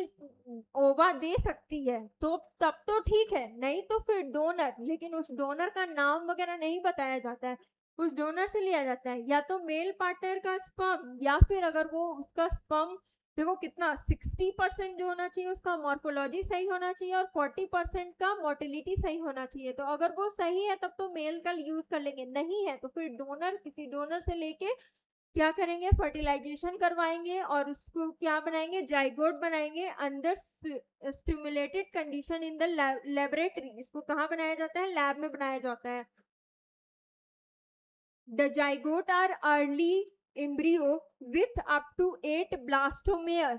ओवा दे सकती है तो तब तो ठीक है, नहीं तो फिर डोनर, लेकिन उस डोनर का नाम वगैरह नहीं बताया जाता है, उस डोनर से लिया जाता है या तो मेल पार्टनर का स्पर्म, या फिर अगर वो उसका स्पर्म, देखो कितना 60% जो होना चाहिए उसका मॉर्फोलॉजी सही होना चाहिए और 40% का मोटिलिटी सही होना चाहिए। तो अगर वो सही है तब तो मेल का यूज कर लेंगे, नहीं है तो फिर डोनर, किसी डोनर से लेके क्या करेंगे, फर्टिलाइजेशन करवाएंगे और उसको क्या बनाएंगे, जाइगोट बनाएंगे अंदर stimulated condition in the laboratory. इसको कहाँ बनाया जाता है, लैब में बनाया जाता है। The zygote or early embryo with up to 8 blastomere.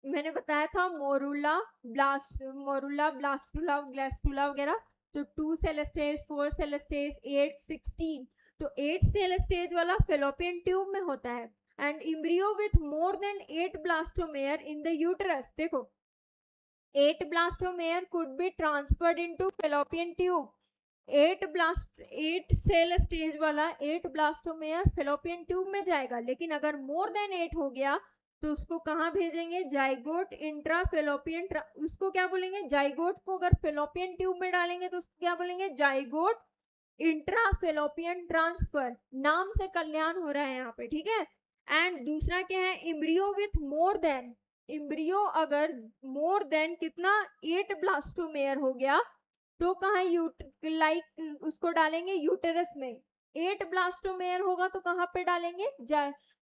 मैंने बताया था मोरूला ब्लास्टुला ग्लास्टुला वगैरह, तो 2 सेल स्टेज, 4 सेल स्टेज, 8, 16, तो 8 सेल स्टेज वाला फेलोपियन ट्यूब में होता है। And embryo with more than 8 blastomere in the uterus, देखो 8 blastomere could be transferred into fallopian tube. 8 cell stage वाला 8 ब्लास्टोमेयर फेलोपियन ट्यूब में जाएगा, लेकिन अगर मोर देन 8 हो गया तो उसको कहाँ भेजेंगे, जाइगोट इंट्रा फेलोपियन, उसको क्या बोलेंगे, जाइगोट को अगर फेलोपियन ट्यूब में डालेंगे तो उसको क्या बोलेंगे, जाइगोट इंट्रा फेलोपियन ट्रांसफर। नाम से कल्याण हो रहा है यहाँ पे, ठीक है। एंड दूसरा क्या है, embryo with more then, embryo अगर मोर देन कितना 8 ब्लास्टोमेयर हो गया तो कहाँ उसको डालेंगे यूटेरस में। 8 ब्लास्टोमेयर होगा तो कहाँ पे डालेंगे,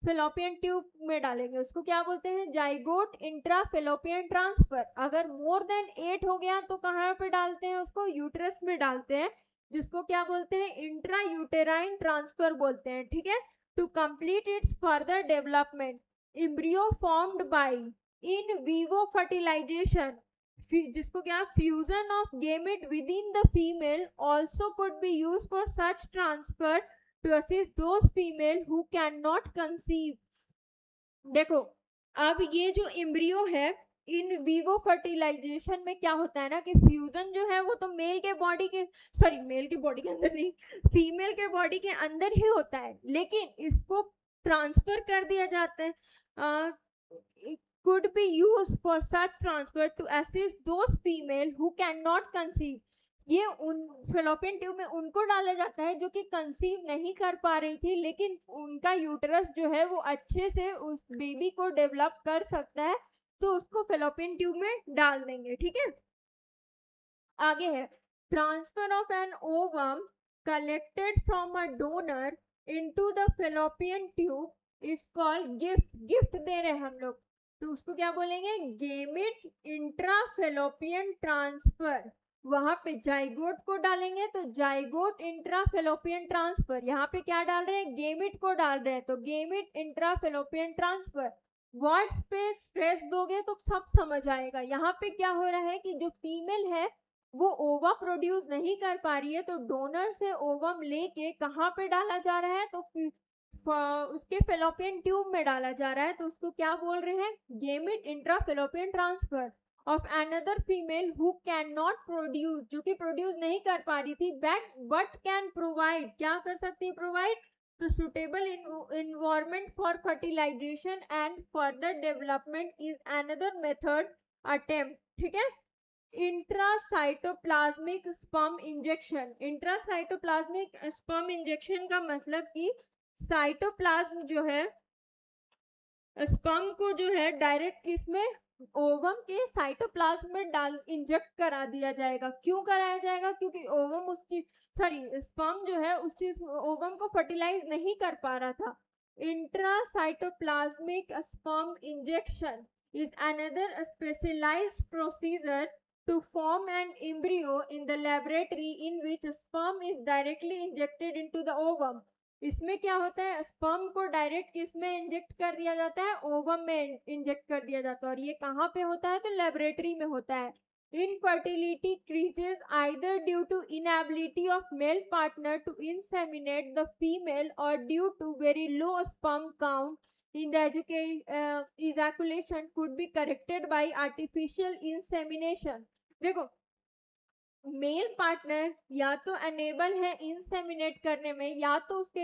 फेलोपियन ट्यूब में डालेंगे, उसको क्या बोलते हैं, जाइगोट इंट्रा फेलोपियन ट्रांसफर। अगर मोर देन 8 हो गया तो कहाँ पे डालते हैं, उसको यूटेरस में डालते हैं, जिसको क्या बोलते हैं, इंट्रा यूटेराइन ट्रांसफर बोलते हैं, ठीक है। To complete its further development, embryo formed by in vivo fertilisation, जिसको क्या, fusion of gamete within the female also could be used for such transfer to assist those female who cannot conceive. देखो अब ये जो embryo है, इन vivo fertilisation में क्या होता है ना कि फ्यूजन जो है वो तो मेल के बॉडी के, सॉरी मेल के बॉडी के अंदर नहीं, फीमेल के बॉडी के अंदर ही होता है, लेकिन इसको ट्रांसफर कर दिया जाता है, could be used for such transfer to assist those female who cannot conceive। ये उन फेलोपियन ट्यूब में उनको डाला जाता है जो कि कंसीव नहीं कर पा रही थी, लेकिन उनका यूटरस जो है वो अच्छे से उस बेबी को डेवलप कर सकता है, तो उसको फेलोपियन ट्यूब में डाल देंगे, ठीक है। आगे है, transfer of an ovum collected from a donor into the fallopian tube is called GIFT. Gift दे रहे हैं हम लोग तो उसको क्या बोलेंगे, गेमिट इंट्रा फेलोपियन ट्रांसफर। वहां पे जाइगोट को डालेंगे तो जाइगोट इंट्रा फेलोपियन ट्रांसफर, यहाँ पे क्या डाल रहे हैं, गेमिट को डाल रहे हैं तो gamete intra fallopian transfer. Words पे स्ट्रेस दोगे तो सब समझ आएगा। यहाँ पे क्या हो रहा है कि जो फीमेल है वो ओवा प्रोड्यूस नहीं कर पा रही है, तो डोनर से ओवम लेके कहाँ पे डाला जा रहा है, तो उसके फेलोपियन ट्यूब में डाला जा रहा है, तो उसको क्या बोल रहे हैं, gamete intra fallopian transfer of another female who can not produce, जो कि प्रोड्यूस नहीं कर पा रही थी, बट कैन प्रोवाइड, क्या कर सकती है, प्रोवाइड तो suitable environment for fertilization and further development is another method attempt, ठीक है। Intracytoplasmic sperm injection, intracytoplasmic sperm injection का मतलब कि साइटोप्लाज्म जो है, स्पर्म को जो है डायरेक्ट इसमें ओवम के साइटोप्लाज्म में डाल इंजेक्ट करा दिया जाएगा। क्यों कराया जाएगा, क्योंकि ओवम उस चीज, सॉरी स्पर्म जो है उस चीज ओवम को फर्टिलाइज नहीं कर पा रहा था। Intracytoplasmic sperm injection is another specialized procedure to form an embryo in the laboratory in which sperm is directly injected into the ovum. इसमें क्या होता है, स्पर्म को डायरेक्ट किसमें इंजेक्ट कर दिया जाता है, ओवम में इंजेक्ट कर दिया जाता है। और ये कहाँ पे होता है, तो लेबोरेटरी में होता है। Infertility increases either due to inability of male partner to inseminate the female or due to very low sperm count in the ejaculation could be corrected by artificial insemination. देखो, मेल पार्टनर या तो enable है inseminate करने में, या तो उसके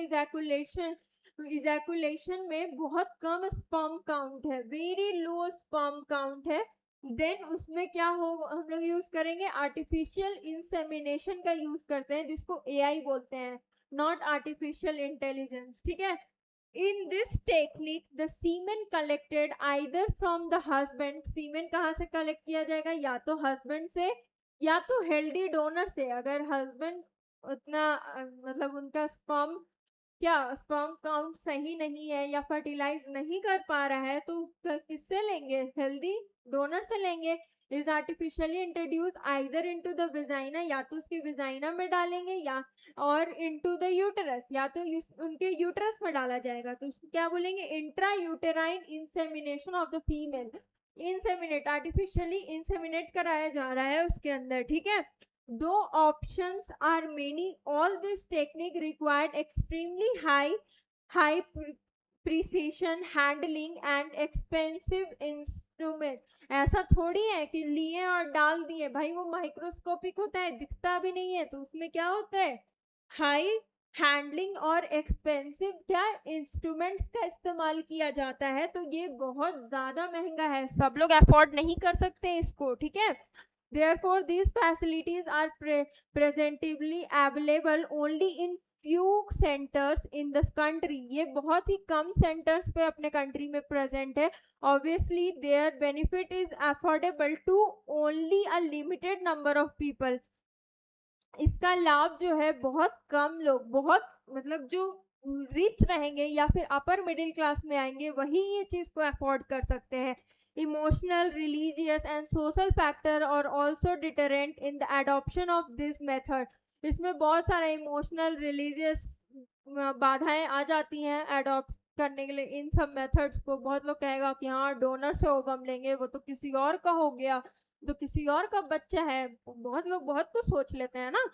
ejaculation में बहुत कम स्पर्म काउंट है, वेरी लो स्पर्म काउंट है, देन उसमें क्या हो, हम लोग यूज करेंगे आर्टिफिशियल इंसेमिनेशन का यूज करते हैं, जिसको एआई बोलते हैं, नॉट आर्टिफिशियल इंटेलिजेंस। ठीक है। In this technique, the semen collected either from the husband, semen कहाँ से कलेक्ट किया जाएगा, या तो हस्बैंड से या तो हेल्दी डोनर से। अगर हस्बैंड उतना मतलब उनका स्पर्म काउंट सही नहीं है या फर्टिलाइज नहीं कर पा रहा है, तो किससे लेंगे, हेल्दी डोनर से लेंगे। Is artificially introduce either into the vagina, या तो उसके विजाइना में डालेंगे, या और इनटू द यूटरस, या तो उनके यूटरस में डाला जाएगा। तो उसको क्या बोलेंगे, intra uterine insemination of the female. Inseminate, artificially inseminate कराया जा रहा है उसके अंदर। ठीक है। दो options are many, all this technique required extremely high precision handling and expensive instrument. ऐसा थोड़ी है कि लिए और डाल दिए, भाई वो माइक्रोस्कोपिक होता है, दिखता भी नहीं है, तो उसमें क्या होता है, हाई हैंडलिंग और एक्सपेंसिव क्या इंस्ट्रूमेंट्स का इस्तेमाल किया जाता है। तो ये बहुत ज्यादा महंगा है, सब लोग अफोर्ड नहीं कर सकते इसको। ठीक है। Therefore, these facilities are presentably available only in few centers in this country. ये बहुत ही कम centers पे अपने country में present है। Obviously, their benefit is affordable to only a limited number of people. इसका लाभ जो है बहुत कम लोग, बहुत मतलब जो रिच रहेंगे या फिर अपर मिडिल क्लास में आएंगे, वही ये चीज को अफोर्ड कर सकते हैं। Emotional, religious and social factor और also deterrent in the adoption of this method. इसमें बहुत सारा इमोशनल, रिलीजियस बाधाएं आ जाती हैं एडॉप्ट करने के लिए इन सब मेथड्स को। बहुत लोग कहेगा कि हाँ डोनर से ओवम लेंगे, वो तो किसी और का हो गया, तो किसी और का बच्चा है। बहुत लोग बहुत कुछ सोच लेते हैं ना।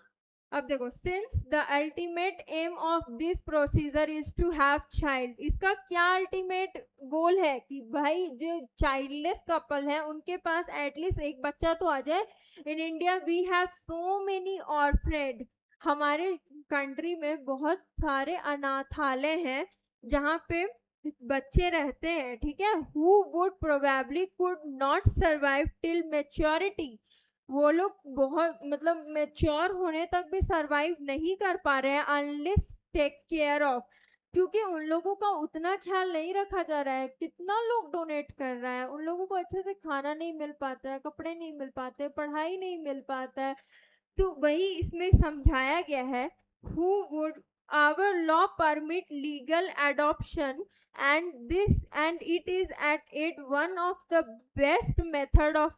अब देखो, since the ultimate aim of this procedure is to have child, इसका क्या अल्टीमेट गोल है कि भाई जो चाइल्डलेस कपल है उनके पास एटलीस्ट एक बच्चा तो आ जाए। In India we have so many orphaned, हमारे कंट्री में बहुत सारे अनाथालय हैं जहाँ पे बच्चे रहते हैं। ठीक है। Who would probably could not survive till maturity, वो लोग बहुत मतलब मेच्योर होने तक भी सरवाइव नहीं कर पा रहे हैं अनलेस टेक केयर ऑफ, क्योंकि उन लोगों का उतना ख्याल नहीं रखा जा रहा है। कितना लोग डोनेट कर रहा है, उन लोगों को अच्छे से खाना नहीं मिल पाता है, कपड़े नहीं मिल पाते, पढ़ाई नहीं मिल पाता है। तो वही इसमें समझाया गया है, who would our law permit legal adoption and it is at it one of the best method of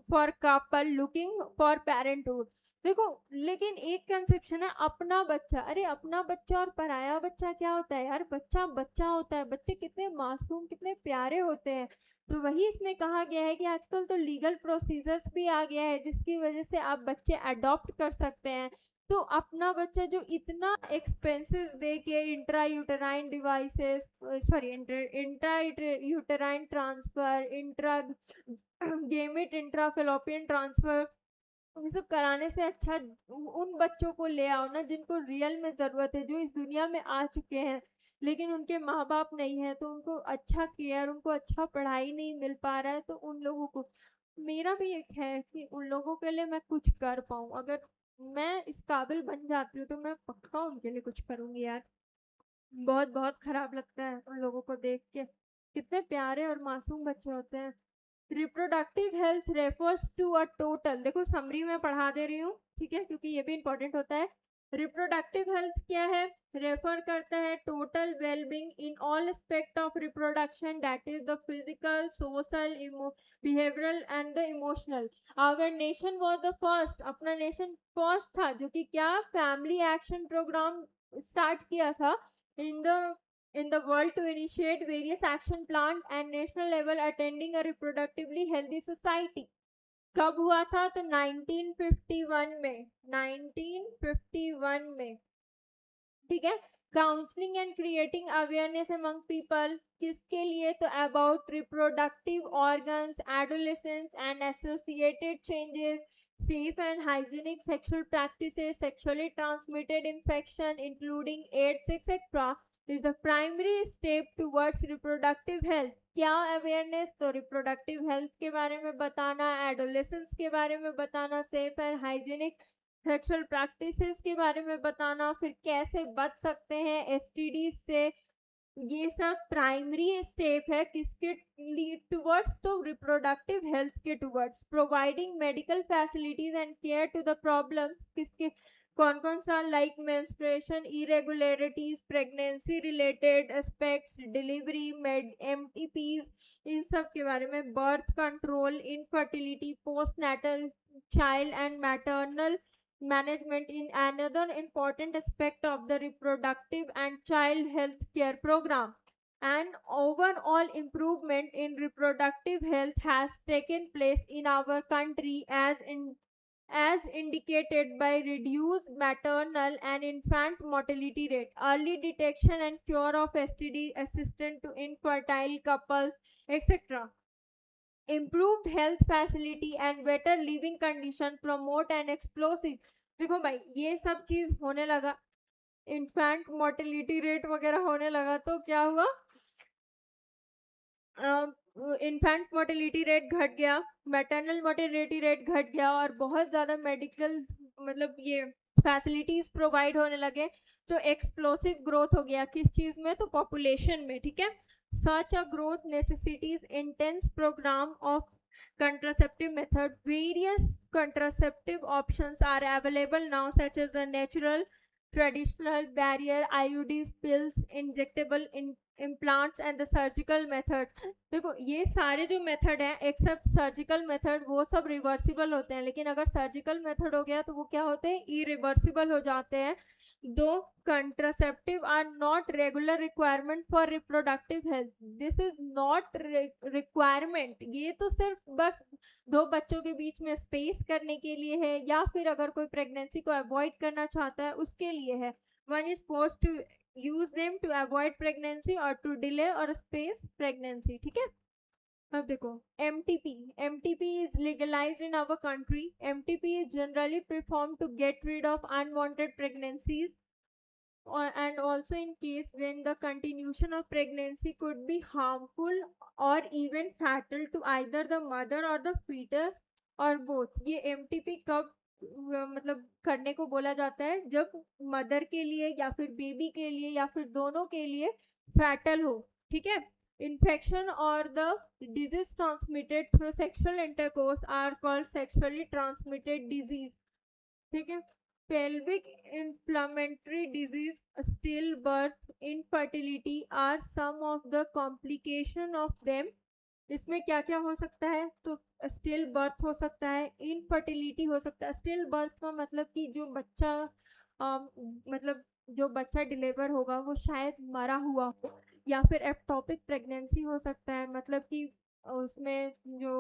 for couple looking for parenthood। देखो, लेकिन एक कंसेप्शन है अपना बच्चा। अरे अपना बच्चा और पराया बच्चा क्या होता है यार, बच्चा बच्चा होता है। बच्चे कितने मासूम, कितने प्यारे होते हैं। तो वही इसमें कहा गया है कि आजकल तो लीगल प्रोसीजर्स भी आ गया है जिसकी वजह से आप बच्चे अडॉप्ट कर सकते हैं। तो अपना बच्चा जो इतना एक्सपेंसिव दे के intra uterine devices, sorry intra uterine transfer, intra gamete intra fallopian transfer, ये सब कराने से अच्छा उन बच्चों को ले आओ ना जिनको रियल में जरूरत है, जो इस दुनिया में आ चुके हैं लेकिन उनके माँ बाप नहीं है, तो उनको अच्छा केयर, उनको अच्छा पढ़ाई नहीं मिल पा रहा है। तो उन लोगों को, मेरा भी एक है कि उन लोगों के लिए मैं कुछ कर पाऊँ। अगर मैं इस काबिल बन जाती हूँ तो मैं पक्का उनके लिए कुछ करूंगी यार। बहुत बहुत खराब लगता है उन लोगों को देख के, कितने प्यारे और मासूम बच्चे होते हैं। Reproductive health refers to a total, देखो समरी में पढ़ा दे रही हूँ, ठीक है, क्योंकि ये भी इंपॉर्टेंट होता है। रिप्रोडक्टिव हेल्थ क्या है? रेफर करता है total wellbeing in all aspect of reproduction, that is the physical, social, behavioural and the emotional. Our nation was the first, अपना नेशन फर्स्ट था जो कि क्या फैमिली एक्शन प्रोग्राम स्टार्ट किया था in the world to initiate various action plan and national level attending a reproductively healthy society। कब हुआ था? तो 1951 में, 1951 में, ठीक है। Counselling and creating awareness among people, किसके लिए? तो about reproductive organs, adolescence and associated changes, safe and hygienic sexual practices, sexually transmitted infection including AIDS etc. is the primary step towards reproductive health। क्या awareness? तो reproductive health के बारे में बताना, adolescence के बारे में बताना, safe and hygienic sexual practices के बारे में बताना, फिर कैसे बच सकते हैं एसटीडी से। ये सब प्राइमरी स्टेप है किसके लीड टुवर्ड्स? तो रिप्रोडक्टिव हेल्थ के towards. Providing medical facilities and care to the problem, किसके कौन कौन सा? Like menstruation irregularities, pregnancy related aspects, delivery, MTPs, इन सब के बारे में। Birth control, infertility, postnatal, child and maternal management in another important aspect of the reproductive and child health care program। An overall improvement in reproductive health has taken place in our country as indicated by reduced maternal and infant mortality rate, early detection and cure of STD, assistance to infertile couples etc। improved health facility and better living condition promote an explosive। देखो भाई ये सब चीज होने लगा, infant mortality rate वगैरह होने लगा, तो क्या हुआ? इन्फेंट मोर्टेलिटी रेट घट गया, मैटरनल मोर्टेलिटी रेट घट गया, और बहुत ज़्यादा मेडिकल मतलब ये फैसिलिटीज प्रोवाइड होने लगे। तो एक्सप्लोसिव ग्रोथ हो गया किस चीज़ में? तो पॉपुलेशन में, ठीक है। Such a growth necessitates intense programme of contraceptive method। Various contraceptive options are available now such as the natural, traditional, barrier, IUDs, pills, injectable implants and the surgical method। देखो ये सारे जो मेथड हैं accept surgical method वो सब reversible होते हैं, लेकिन अगर सर्जिकल मेथड हो गया तो वो क्या होते हैं? इरिवर्सिबल हो जाते हैं। दो contraceptive are not regular requirement for reproductive health। this is not requirement, ये तो सिर्फ बस दो बच्चों के बीच में स्पेस करने के लिए है, या फिर अगर कोई प्रेगनेंसी को अवॉइड करना चाहता है उसके लिए है। One is force to use them to avoid pregnancy और टू डिले और स्पेस प्रेगनेंसी, ठीक है। अब देखो MTP, MTP is legalized in our country। MTP is generally performed to get rid of unwanted pregnancies and also in case when the continuation of pregnancy could be harmful or even fatal to either the mother or the fetus or both। ये MTP कब मतलब करने को बोला जाता है? जब mother के लिए या फिर बेबी के लिए या फिर दोनों के लिए फैटल हो, ठीक है। infection or the disease transmitted through sexual intercourse are called sexually transmitted disease, ठीक है। pelvic inflammatory disease, stillbirth, infertility are some of the complication of them। इसमें क्या क्या हो सकता है? तो स्टिल बर्थ हो सकता है, इनफर्टिलिटी हो सकता है। स्टिल बर्थ का मतलब कि जो बच्चा मतलब जो बच्चा डिलीवर होगा वो शायद मरा हुआ हो, या फिर एक्टोपिक प्रेगनेंसी हो सकता है, मतलब कि उसमें जो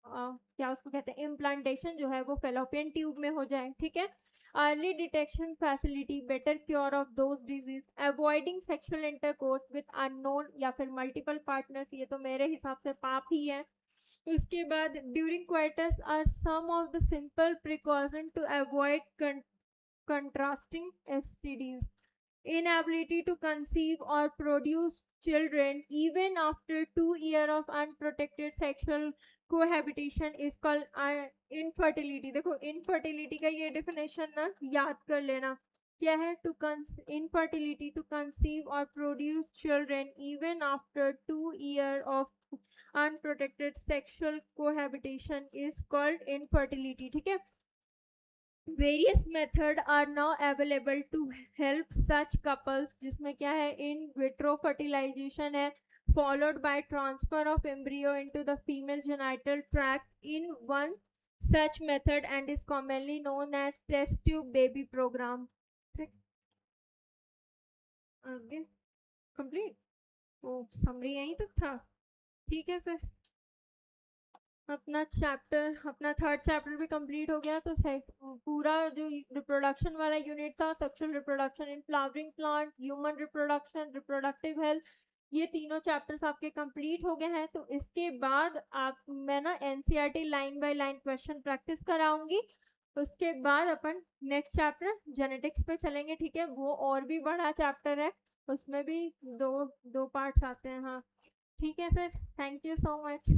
क्या उसको कहते हैं इम्प्लांटेशन जो है वो फेलोपियन ट्यूब में हो जाए, ठीक है। Early detection facility, better cure of those disease, avoiding sexual intercourse with unknown या फिर मल्टीपल पार्टनर्स, ये तो मेरे हिसाब से पाप ही है। उसके बाद during quarters are some of the simple precaution to avoid contrasting STDs, inability to conceive or produce children even after 2 years of unprotected sexual cohabitation is called infertility। देखो infertility का ये definition ना याद कर लेना, क्या है? to infertility to conceive or produce children even after 2 years of unprotected sexual cohabitation is called infertility, ठीक है। Various method are now available to help such couples, जिसमें क्या है, इन विट्रो फर्टिलाइजेशन है, followed by transfer of embryo into the female genital tract in one such method and is commonly known as test tube baby program. आगे complete. ओ summary यहीं तक था। ठीक है, फिर अपना थर्ड चैप्टर भी कंप्लीट हो गया। तो पूरा जो रिप्रोडक्शन वाला यूनिट था, sexual reproduction in flowering plant, human reproduction, reproductive health, ये तीनों चैप्टर्स आपके कंप्लीट हो गए हैं। तो इसके बाद मैं ना NCERT line by line question practice कराऊंगी। उसके बाद अपन नेक्स्ट चैप्टर जेनेटिक्स पे चलेंगे। ठीक है, वो और भी बड़ा चैप्टर है, उसमें भी दो दो पार्ट्स आते हैं। हाँ ठीक है, फिर थैंक यू सो मच।